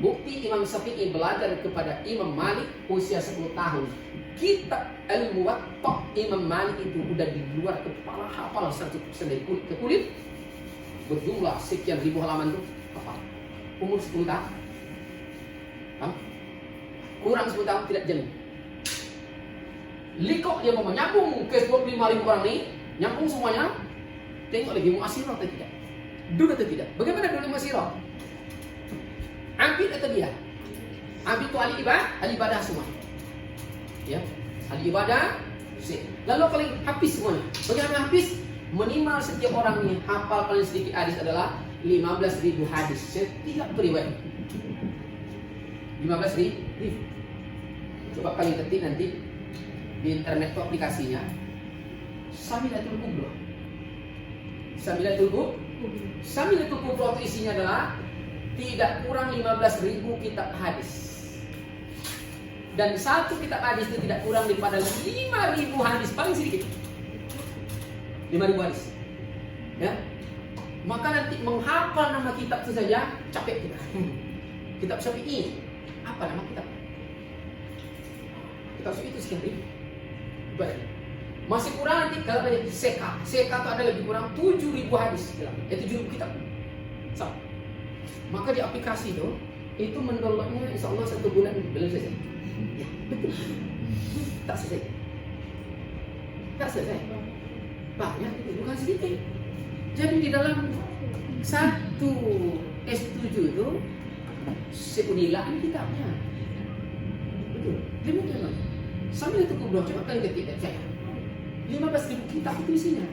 Bukti Imam Syafi'i belajar kepada Imam Malik usia 10 tahun. Kitab Al-Muwatta Imam Malik itu udah di luar kepala, hafal 100% dari kulit ke kulit. Berjumlah sekian ribu halaman tuh hafal. Umur 10 tahun. Kurang 10 tahun tidak jenuh. Likok dia mau nyambung ke 25.000 orang nih, nyambung semuanya. Tengok lagi muasirah atau tidak. Dulu atau tidak. Bagaimana dulu muasirah? Abid atau dia? Abid itu ahli ibadah semua. Ya, ahli ibadah. Lalu kalau habis semuanya. Bagaimana habis? Minimal setiap orang ini hafal paling sedikit hadis adalah 15.000 hadis setiap periwayat. 15.000. Coba kalian ketik nanti di internet tuh aplikasinya Samilatul Kubra. Samilatul Kubra itu isinya adalah tidak kurang 15.000 kitab hadis. Dan satu kitab hadis itu tidak kurang daripada 5.000 hadis paling sedikit. 5.000 hadis. Ya. Maka nanti menghafal nama kitab itu saja capek kita. Kitab Syafi'i. Apa nama kitab? Kitab Syafi'i itu sekian ribu. Baik. Masih kurang nanti kalau ada Seka. Seka itu ada lebih kurang 7.000 hadis. 7.000 kitab. So. Maka di aplikasi itu mendownloadnya insya Allah 1 bulan belum selesai. Ya, betul. Tak selesai. Banyak itu, bukan sedikit. Jadi di dalam satu S7 itu seunilaan kitabnya. Betul. Demikian. Sambil itu kubroh, coba kalian ketik saya. 15.000 kitab itu isinya.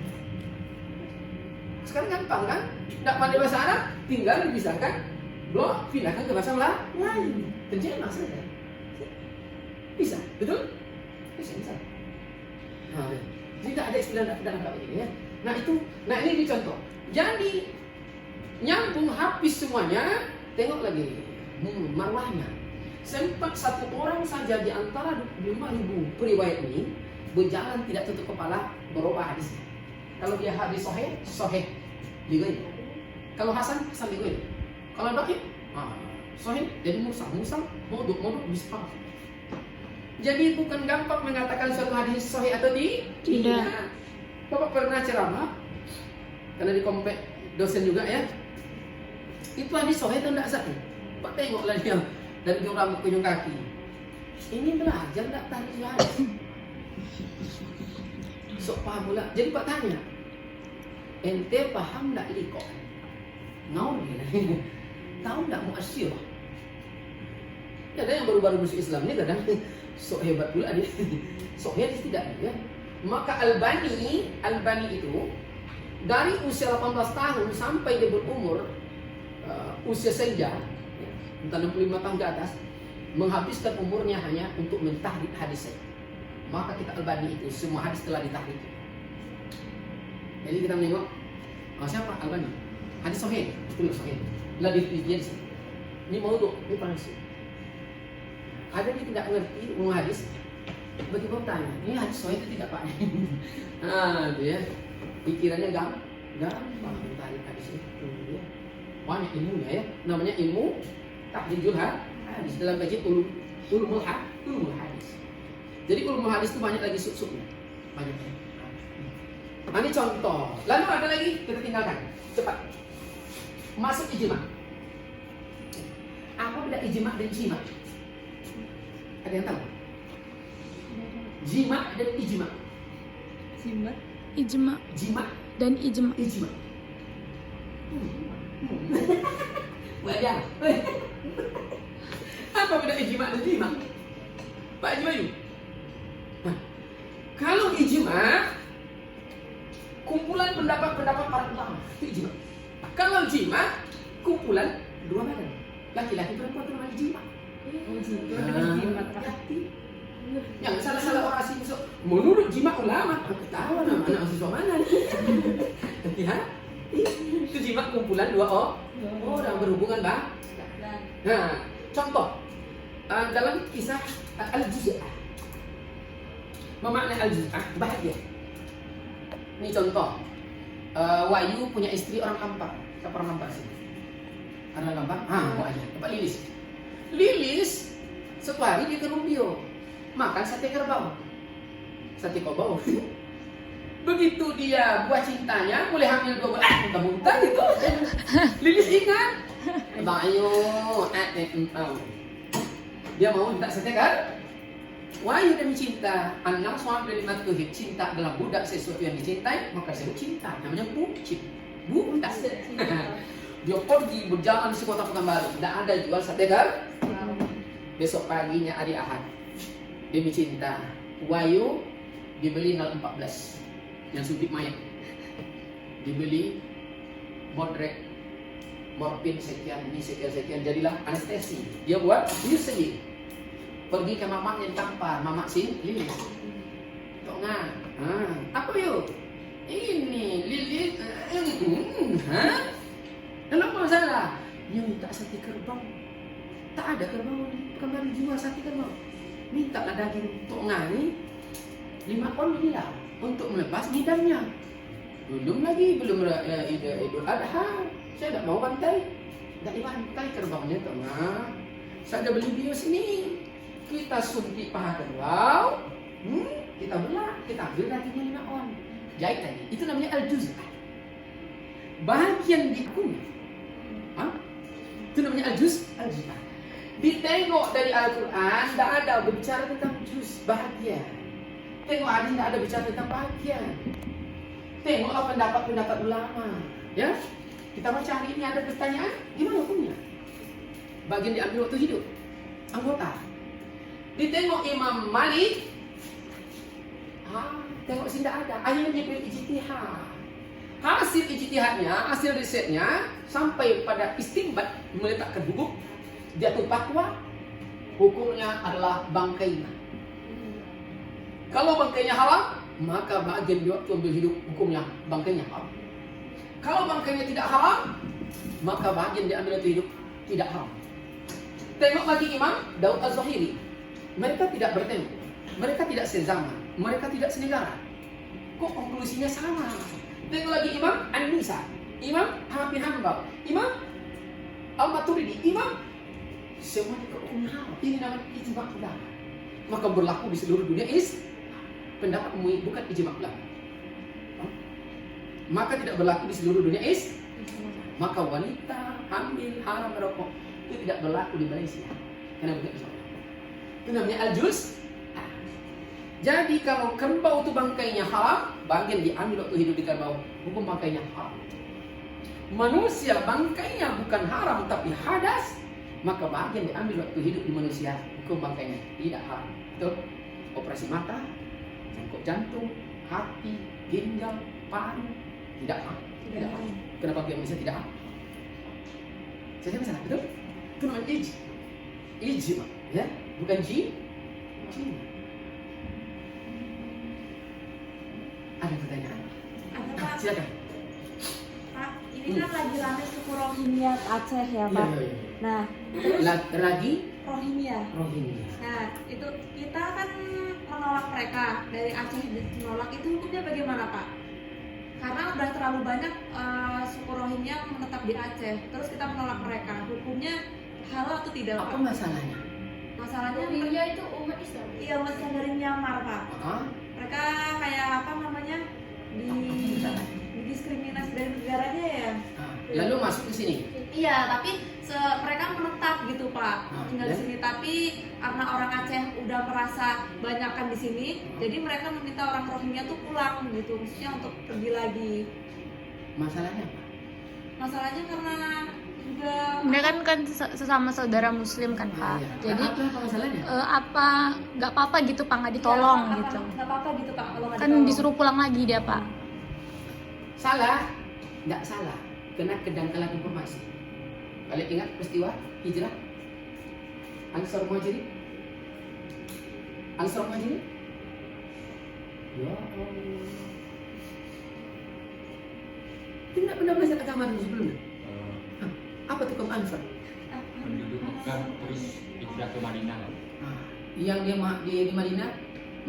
Sekarang sekarang gampang kan? Tidak pandai bahasa Arab, tinggal dipisahkan, blok, pindahkan ke bahasa lain. Terjemah saja. Bisa, betul? Bisa. Nah, jadi tidak ada istilah dalam kayak ini ya. Nah ini contoh. Jadi nyambung habis semuanya. Tengok lagi marwahnya. Sempat satu orang saja di antara 5.000 periwayat ini berjalan tidak tutup kepala berubah hadisnya. Kalau dia hadis sahih digoyang. Kalau Hasan digoyang. Kalau dhaif sahih jadi mursal modok bisa. Jadi bukan gampang mengatakan suatu hadis sahih atau tidak. Bapak pernah ceramah karena di komplek dosen juga ya. Itu hadis sahih atau tidak sahih? Pak tengoklah dia dari ujung rambut ke ujung kaki. Ini belajar tidak tarik hadis. Sok paham pula. Jadi Pak tanya, ente paham tidak liko? Naon dia? Tahu tidak muasyirah? Ada yang baru-baru masuk Islam ini kadang sok hebat pula dia. Sok hebat tidak ya. Maka Albani itu dari usia 18 tahun sampai dia berumur usia senja, entah 65 tahun ke atas, menghabiskan umurnya hanya untuk mentahrid hadis saja. Maka kita Albani itu semua hadis telah ditahrid. Jadi kita menengok siapa Albani? Hadis sahih, betul sahih. Lah dia sih. Ini maudhu, ini palsu. Ada yang tidak ngerti umum hadis, begitu bertanya, ini hadis sahih itu tidak Pak? Dia pikirannya gampang tarik hadis itu. Banyak ilmunya ya, namanya ilmu tahrijul hadis dalam kajian ulumul hadis. Jadi ulumul hadis itu banyak lagi sub-subnya, banyak. Ini contoh. Lalu ada lagi kita tinggalkan, cepat. Masuk ijma. Apa beda ijma dan jima? Ada yang tahu? Jima dan ijma. Jima dan ijma. Wajah. Apa beda ijma dan jima? Pak Haji Bayu. Kalau ijma, kumpulan pendapat-pendapat para ulama, itu ijma. Kalau jima, kumpulan dua badan, laki-laki perempuan itu namanya jima. Yang salah-salah orasi masuk menurut jima ulama, ketawa nama anak mahasiswa mana ya? Itu jima kumpulan dua orang berhubungan bang. Nah, contoh dalam kisah al-juz'ah, memaknai al-juz'ah bahagia. Ini contoh, Wahyu punya istri orang Kampar. Siapa orang Kampar sih? Orang Kampar? Wahyu, Pak Lilis suatu hari dia ke Rumbio makan sate kerbau, sate kobau. Begitu dia buah cintanya mulai hamil 2 bulan, muntah-muntah gitu. Lilis ingat, Bayu, dia mau minta sate kan? Wahyu demi cinta, anak suami dari matuhid, cinta adalah budak sesuatu yang dicintai, maka disebut cinta. Namanya budak. Dia pergi berjalan di kota Pekanbaru, tidak ada jual sate kan? Besok paginya hari Ahad, demi cinta, Wahyu dibeli 014 yang suntik mayat, dibeli bodrek, morfin sekian, ini sekian, jadilah anestesi. Dia buat dia sendiri. Pergi ke mamanya di Kampar, mamak sini Lilis. Tongan, apa yuk? Ini Lilis, kenapa masalah? Dia minta sate kerbau. Tak ada kerbau di Pekanbaru jual sate kerbau. Minta lah daging tongan ini 5 on ini lah untuk melepas hidangnya. Belum Idul Adha. Saya tak mau bantai. Tak dibantai kerbaunya tengah. Saya ada beli bios ini. Kita suntik paha kerbau, kita belah, kita ambil dagingnya 5 on. Jahit tadi. Itu namanya al-juz'ah. Bahagian di kulit. Itu namanya al-juz'ah. Ditengok dari Al-Quran, tidak ada berbicara tentang juz, bahagia. Tengok hadis tidak ada bicara tentang bahagia. Tengoklah pendapat-pendapat ulama. Ya, kita baca hari ini ada pertanyaan, gimana hukumnya? Bagian diambil waktu hidup, anggota. Ditengok Imam Malik, tengok sih tidak ada. Akhirnya dia berijtihad. Hasil ijtihadnya, hasil risetnya sampai pada istinbat meletakkan hukum, jatuh fatwa, hukumnya adalah bangkainya. Kalau bangkainya haram, maka bagian di waktu ambil hidup hukumnya bangkainya haram. Kalau bangkainya tidak haram, maka bagian diambil waktu hidup tidak haram. Tengok lagi Imam Daud Az-Zahiri. Mereka tidak bertemu, mereka tidak sezaman, mereka tidak senegara. Kok konklusinya sama? Tengok lagi Imam An-Nisa, Imam Ahmad bin Hanbal, Imam Al-Maturidi, Imam semua hukumnya haram. Ini namanya ijma' ulama. Maka berlaku di seluruh dunia pendapat MUI bukan ijma' ulama. Maka tidak berlaku di seluruh dunia maka wanita hamil haram merokok itu tidak berlaku di Malaysia. Karena bukan ijma'. Itu namanya al-juz. Jadi kalau kerbau itu bangkainya haram, bagian diambil waktu hidup di kerbau, hukum bangkainya haram. Manusia bangkainya bukan haram tapi hadas, maka bagian diambil waktu hidup di manusia, hukum bangkainya tidak haram. Betul? Operasi mata, cangkok jantung, hati, ginjal, paru, tidak haram. Tidak haram. Kenapa dia manusia tidak haram? Saya salah, betul? Itu namanya ijma, ya, bukan jin. Ada pertanyaan? Ada Pak. Silakan. Pak, ini kan lagi rame suku Rohingya Aceh ya Pak. Iya. Nah, Ragi Rohingya. Rohingya. Nah, itu kita kan menolak mereka dari Aceh, menolak itu hukumnya bagaimana Pak? Karena udah terlalu banyak suku Rohingya menetap di Aceh, terus kita menolak mereka, hukumnya halal atau tidak Apa Pak? masalahnya? Masalahnya Rohingya itu umat Islam. iya umat Islam dari Myanmar Pak. Hah? Mereka kayak apa namanya didiskriminasi dari negaranya ya. Lalu masuk ke sini. Iya, tapi mereka menetap gitu Pak, tinggal ya. di sini. Tapi karena orang Aceh udah merasa banyakan di sini, jadi mereka meminta orang Rohingya tuh pulang gitu, maksudnya untuk pergi lagi. Masalahnya apa? Masalahnya karena juga Mereka kan sesama saudara Muslim kan Pak. Iya. Jadi apa masalahnya? nggak apa-apa gitu Pak, nggak ditolong ya, gitu. nggak apa-apa gitu Pak kalau nggak Kan ditolong. disuruh pulang lagi dia Pak. Salah? Tidak salah. Kena kedangkalan informasi. Kalian ingat peristiwa hijrah? Ansar Muhajirin? Ansar Muhajirin? Ya Allah. Tidak pernah belajar agama dulu sebelumnya. Apa itu kaum Ansar? Penduduk Mekah terus hijrah ke Madinah. Yang dia di Madinah,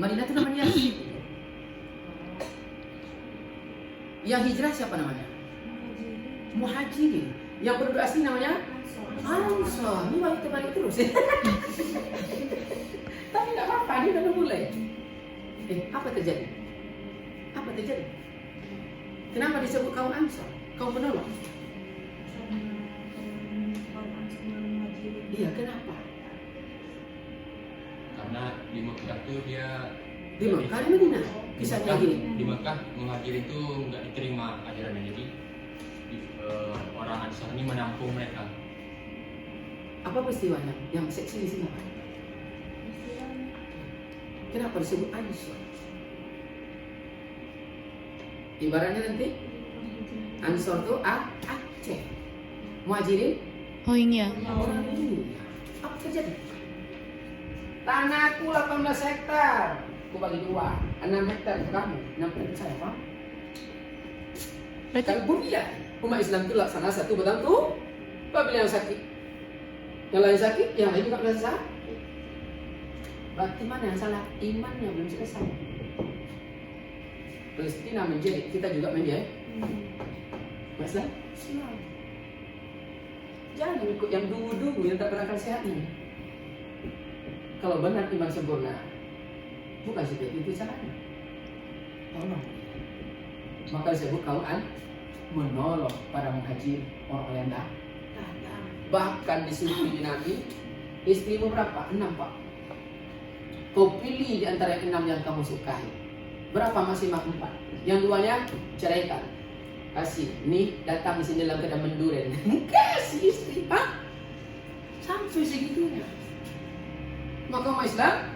Madinah itu namanya Yazid. Yang hijrah siapa namanya? Muhajirin. Yang penduduk asli namanya Ansar. Ini balik terus. Tapi nggak apa-apa, ini udah mulai. Apa terjadi? Apa terjadi? Kenapa disebut kaum Ansar? Kaum penolong? Iya, kenapa? Karena di Mekah tuh dia Di Mekah, di Madinah. Bisa kayak gini. Di Mekah Muhajirin itu nggak diterima ajarannya, jadi orang Ansar ini menampung mereka. Apa peristiwanya? Yang seksi di sini apa? Kenapa disebut Ansar? Ibaratnya nanti Ansar itu Aceh, Muhajirin Rohingya. orang India. Apa terjadi? Tanahku 18 hektar, aku bagi 2, 6 hektar untuk kamu, 6 hektar saya, Pak. Berarti Kalau Buria, umat Islam itu laksana satu bertentu. Apabila yang sakit, yang lain sakit, yang lain juga merasa sakit. Berarti mana yang salah? Imannya belum selesai. Palestina menjadi, kita juga menjadi. Masalah? Jangan ikut yang dulu-dulu yang tak berakal sehat ini. Kalau benar iman sempurna, bukan seperti itu caranya. Tolong. Maka disebut kaum menolong para muhajir, orang yang datang. Bahkan disuruh Nabi, istrimu berapa? 6 Pak. Kau pilih di antara 6 yang kamu sukai. Berapa masih 4? Yang 2-nya ceraikan. Kasih, nih datang di sini dalam keadaan menduren. Kasih istri, Pak. Sampai segitunya. Maka umat Islam,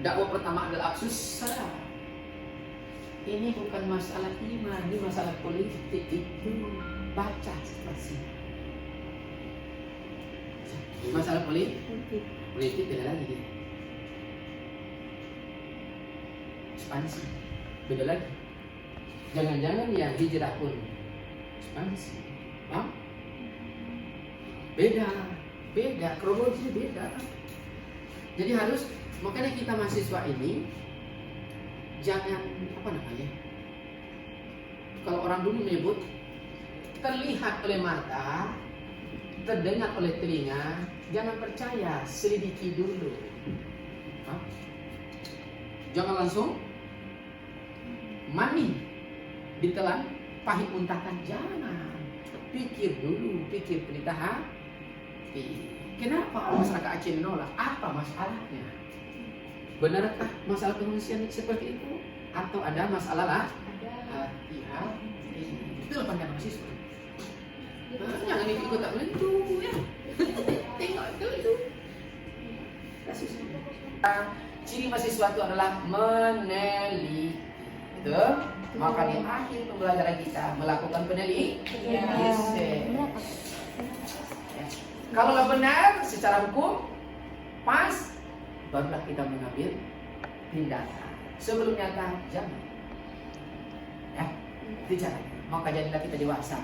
dakwah pertama adalah absus salam. ini bukan masalah iman, ini masalah politik. Itu baca pasti. Masalah politik beda lagi dia. Ekspansi beda lagi. Jangan-jangan yang hijrah pun ekspansi. Paham? Beda, kronologinya beda. Jadi harus, makanya kita mahasiswa ini jangan kalau orang dulu menyebut terlihat oleh mata, terdengar oleh telinga, jangan percaya, selidiki dulu. Hah? Jangan langsung mani ditelan, pahit muntahkan, jangan. Pikir dulu, pikir pelita hati. Kenapa masyarakat Aceh menolak? Apa masalahnya? Benarkah masalah pengungsian seperti itu? Atau ada masalah lah? Iya. Itulah pandangan mahasiswa. Jangan ikut tak menentu ya. Tengok itu. Kasus. Ciri mahasiswa itu adalah meneliti. Betul? Maka di akhir pembelajaran kita melakukan penelitian. Kalau benar secara hukum pas, barulah kita mengambil tindakan. Sebelum nyata jangan. Ya, itu jangan. Maka jadilah kita dewasa,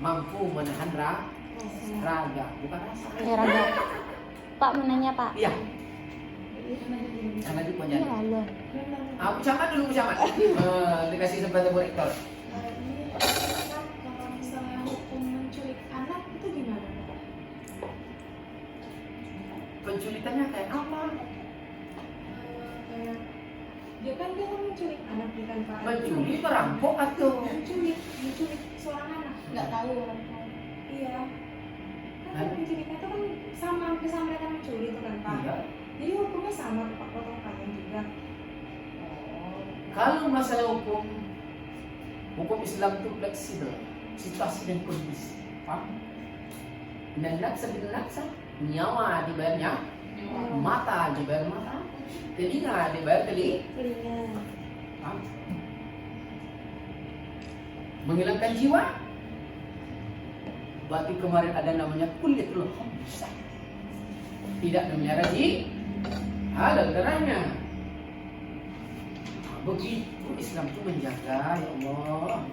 mampu menahan raga, bukan rasa. Raga. Pak mau nanya Pak. Iya. Karena itu Iya penjara. loh. Aku camat dulu camat. Dikasih kesempatan buat rektor. Ini kalau misalnya hukum menculik anak itu gimana? Penculikannya kayak apa? Kayak dia kan menculik anak dia kan Pak. Mencuri, merampok atau? menculik seorang anak. Nggak tahu orang tua. Iya. Kan penculiknya itu kan sama mereka mencuri itu kan Pak. Iya. Jadi hukumnya sama Pak, potong kalian juga. Kalau masalah hukum Islam itu fleksibel, situasi dan kondisi. Paham? Naksa bin naksa, nyawa dibayar nyawa, mata dibayar mata, telinga dibayar telinga. Paham? Menghilangkan jiwa, berarti kemarin ada namanya kulitul khamsah. Tidak memelihara halal darahnya. Begitu Islam itu menjaga, ya Allah.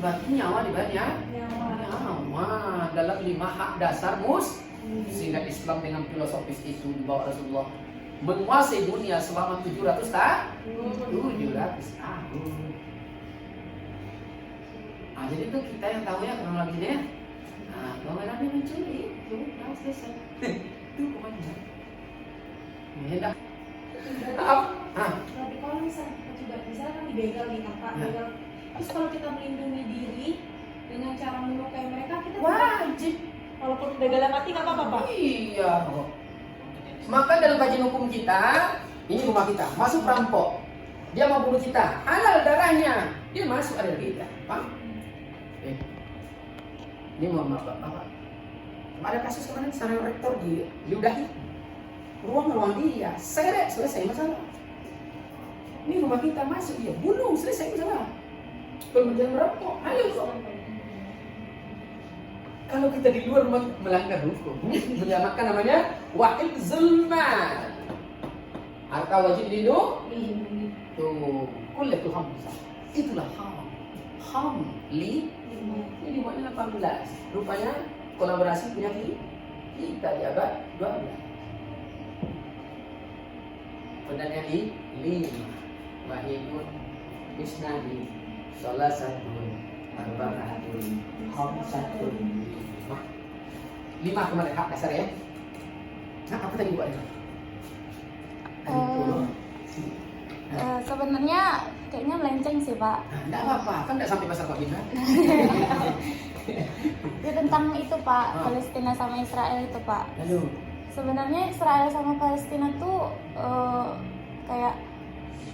Berarti nyawa dibayar nyawa dalam 5 hak dasar sehingga Islam dengan filosofis itu dibawa Rasulullah menguasai dunia selama 700 tahun. Jadi itu kita yang tahu ya kronologinya. Kalau Nabi mencuri, sudah selesai. Itu pokoknya. Ya, Berarti kalau misalnya kan dibegal nih kakak, begal. Terus kalau kita melindungi diri dengan cara melukai mereka, kita wajib. Walaupun begalnya mati nggak apa-apa Pak? Iya. Maka dalam kajian hukum kita, ini rumah kita, masuk perampok, dia mau bunuh kita, halal darahnya, dia masuk ada kita, paham? Ini mohon maaf Bapak. Ada kasus kemarin seorang rektor diludahi, ruang dia, seret, selesai masalah. Ini rumah kita masuk dia, bunuh, selesai masalah. Kalau menjadi merokok, ayo kok. Kalau kita di luar melanggar hukum, menyamakan namanya wahid zulman. Harta wajib dilindungi. Tuh, kullatul khamsah. Itulah ham li. Ini dibuatnya 18. Rupanya kolaborasi punya kita di abad 12. Pendannya di 5. Wahidun isnani salasatun arba'atun khamsatun 5 kemarin hak dasar ya. Nah, apa tadi buatnya? Sebenarnya kayaknya melenceng sih Pak. Enggak apa-apa, kan enggak sampai pasal Pak Bina. Itu tentang itu Pak, Palestina sama Israel itu Pak. Lalu Sebenarnya Israel sama Palestina tuh kayak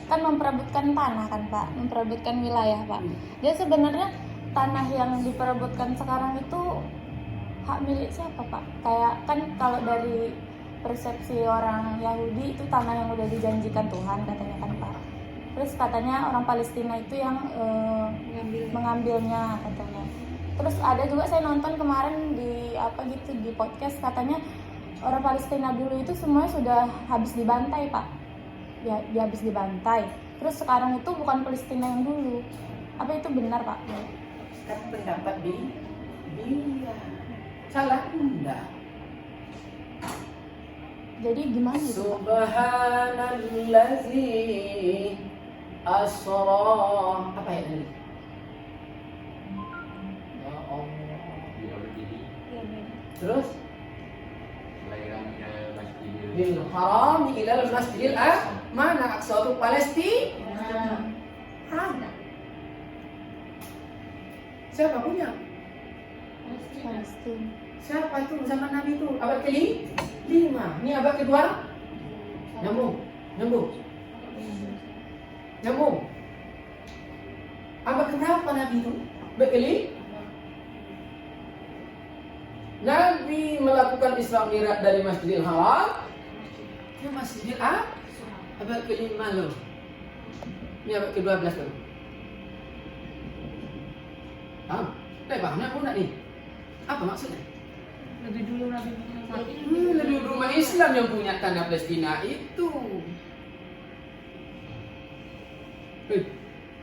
kan memperebutkan tanah kan Pak, memperebutkan wilayah Pak. Jadi sebenarnya tanah yang diperebutkan sekarang itu hak milik siapa Pak? Kayak kan kalau dari persepsi orang Yahudi itu tanah yang udah dijanjikan Tuhan katanya kan Pak. Terus katanya orang Palestina itu yang mengambilnya katanya. Terus ada juga saya nonton kemarin di di podcast, katanya orang Palestina dulu itu semua sudah habis dibantai, Pak. Ya, dia habis dibantai. Terus sekarang itu bukan Palestina yang dulu. Apa itu benar, Pak? Kan pendapat dia salah enggak. Jadi gimana itu, Pak? Subhanallazi asra, apa ya ini? Ya Allah. Terus bil haram ila al masjidil mana aqsa Palestina? Ada. Siapa punya? Palestina. Siapa itu zaman Nabi itu? Abad ke-5. Ini abad kedua. Nyambung. Abad keberapa Nabi itu? Abad ke-5. Nabi melakukan Isra Mi'raj dari Masjidil Haram ke Masjidil abad ke-5 loh. Ini abad ke-12 loh. Paham? Pahamnya pun enggak nih? Apa maksudnya? Lebih dulu Nabi Muhammad. Lebih dulu umat Islam yang punya tanah Palestina itu.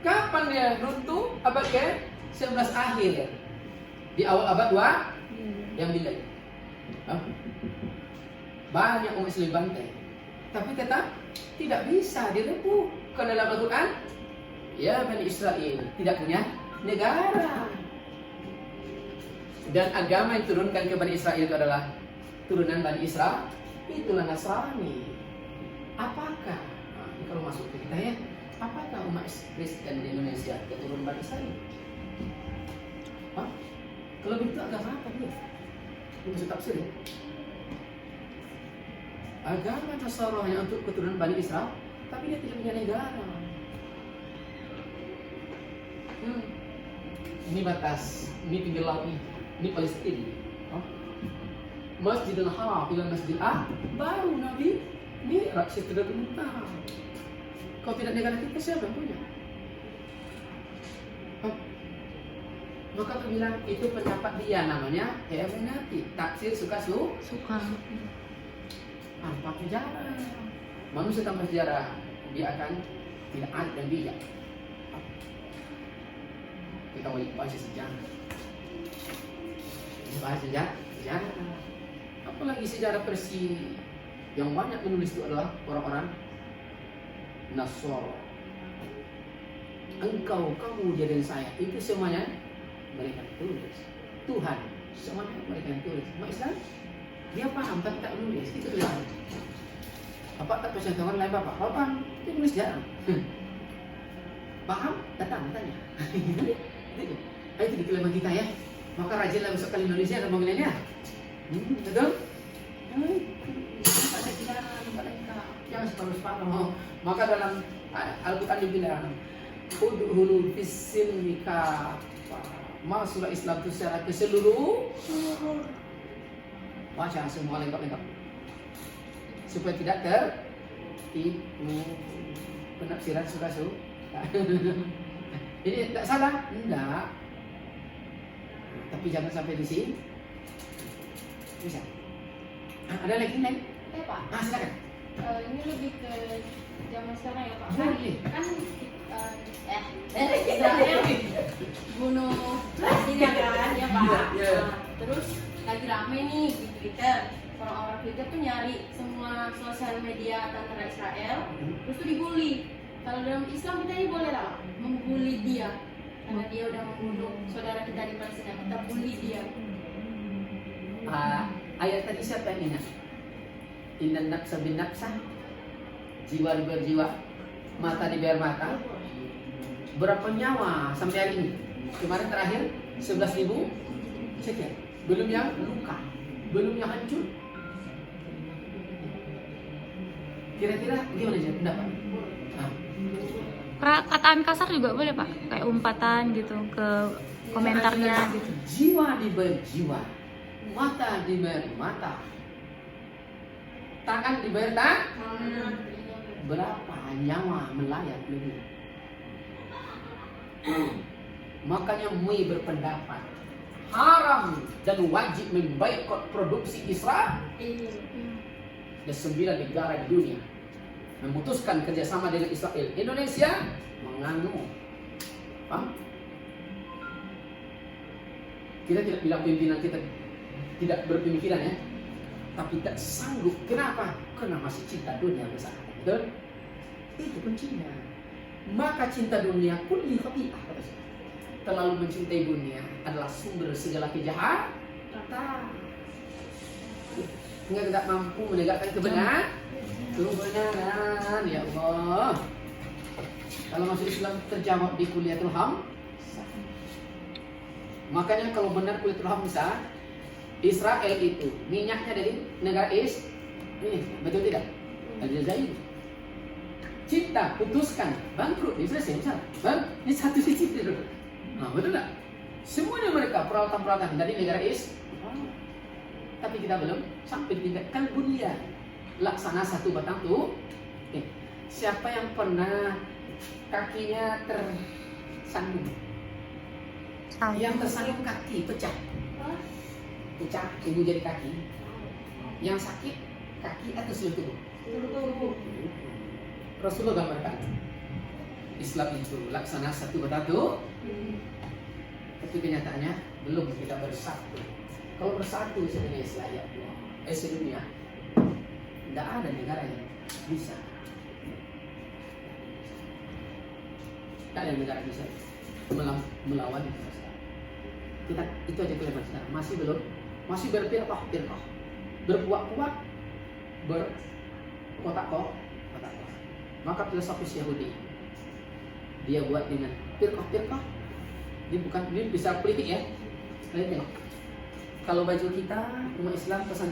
Kapan dia runtuh? Abad ke-11 akhir ya? Di awal abad 2 yang bila banyak umat Islam bantai, tapi tetap tidak bisa direbut karena dalam Al-Quran ya Bani Israel tidak punya negara. Dan agama yang turunkan ke Bani Israel itu adalah turunan Bani Israel, itulah Nasrani. Apakah, ini kalau masuk ke kita ya, apakah umat Kristen di Indonesia keturunan Bani Israel? Kalau begitu agama apa dia? Ini bisa tafsir ya? Agama Nasrani hanya untuk keturunan Bani Israel, tapi dia tidak punya negara. Ini batas, ini pinggir laut ini Palestina. Masjidil Haram ila Masjidil baru Nabi Mi'raj setelah Muntah. Kalau tidak negara kita siapa yang punya? Maka aku bilang itu pendapat dia, namanya hermeneutik, tafsir suka. Tanpa sejarah, manusia tanpa sejarah dia akan tidak adil dan bijak. Kita wajib baca sejarah. Bahas sejarah. Apalagi sejarah Persia yang banyak menulis itu adalah orang-orang Nasrani. Engkau, kamu, dia dan saya, itu semuanya mereka tulis. Tuhan, semuanya mereka yang tulis. Umat Islam, dia paham tapi tak menulis. Itu dia. Bapak tak percaya orang lain bapak. Bapak, dia tulis jarang. Paham? Datang, tanya. Itu di kelemahan kita ya. Maka rajinlah besok kali Indonesia dan pemilihannya. Betul? Ada kita mereka yang separuh-separuh. Maka dalam Al-Quran dibilang udhulu fisilmika, masuklah Islam itu secara keseluruh. Baca semua lengkap-lengkap supaya tidak tertipu penafsiran suka-suka. Ini tak salah? Enggak. Tapi jangan sampai di sini. Bisa. Ada lagi lain? Pak. Silakan. Ini lebih ke zaman sekarang ya Pak. Boleh. Kan Israel bunuh Palestina kan ya Pak. Iya. Terus lagi rame nih di Twitter. Orang-orang Twitter tuh nyari semua sosial media tentara Israel, terus tuh dibully. Kalau dalam Islam kita ini boleh lah membuli dia karena dia udah membunuh saudara kita di Palestina, kita bully dia. Ayat tadi siapa yang ingat? Inna nafsa bin nafsa, jiwa dibayar jiwa, mata dibayar mata. Berapa nyawa sampai hari ini? Kemarin terakhir 11.000 sekian. Belum yang luka, belum yang hancur. Kira-kira gimana sih pendapat? Perkataan kasar juga boleh Pak, kayak umpatan gitu ke komentarnya gitu. Jiwa dibayar jiwa, mata dibayar mata, tangan dibayar tangan, berapa nyawa melayang dunia. Makanya MUI berpendapat haram dan wajib memboikot produksi Israel. Dan 9 negara di dunia memutuskan kerjasama dengan Israel. Indonesia mengangguk. Paham? Kita tidak bilang pimpinan kita tidak berpemikiran ya, tapi tak sanggup. Kenapa? Karena masih cinta dunia besar. Betul? Itu kuncinya. Maka cinta dunia kulli khati'ah, kata saya. Terlalu mencintai dunia adalah sumber segala kejahatan. Hingga tidak mampu menegakkan kebenaran. Ya Allah. Kalau masuk Islam terjawab di kuliatul ham. Makanya kalau benar kuliatul ham bisa, Israel itu minyaknya dari negara ini, betul tidak? Aljazair. Cipta, putuskan, bangkrut, ini selesai misal. Ini satu sisi dulu. Nah, betul tak? Semuanya mereka peralatan-peralatan dari negara tapi kita belum sampai di tingkat kalbunia. Laksana satu batang tuh. Siapa yang pernah kakinya tersandung? Yang tersandung kaki pecah. Pecah, ibu jadi kaki. Yang sakit kaki atau seluruh tubuh. Rasulullah gambarkan Islam itu laksana satu batatu. Tapi kenyataannya belum kita bersatu. Kalau bersatu se-Indonesia ya Allah, se-dunia, tidak ada negara yang bisa. Tidak ada negara bisa melawan kita. Itu aja kelemahan kita. Masih berpirqah, berpuak-puak, berkotak-kotak. Maka filosofis Yahudi dia buat dengan firqah. Dia bisa politik ya. Lihat. Kalau baju kita umat Islam pesan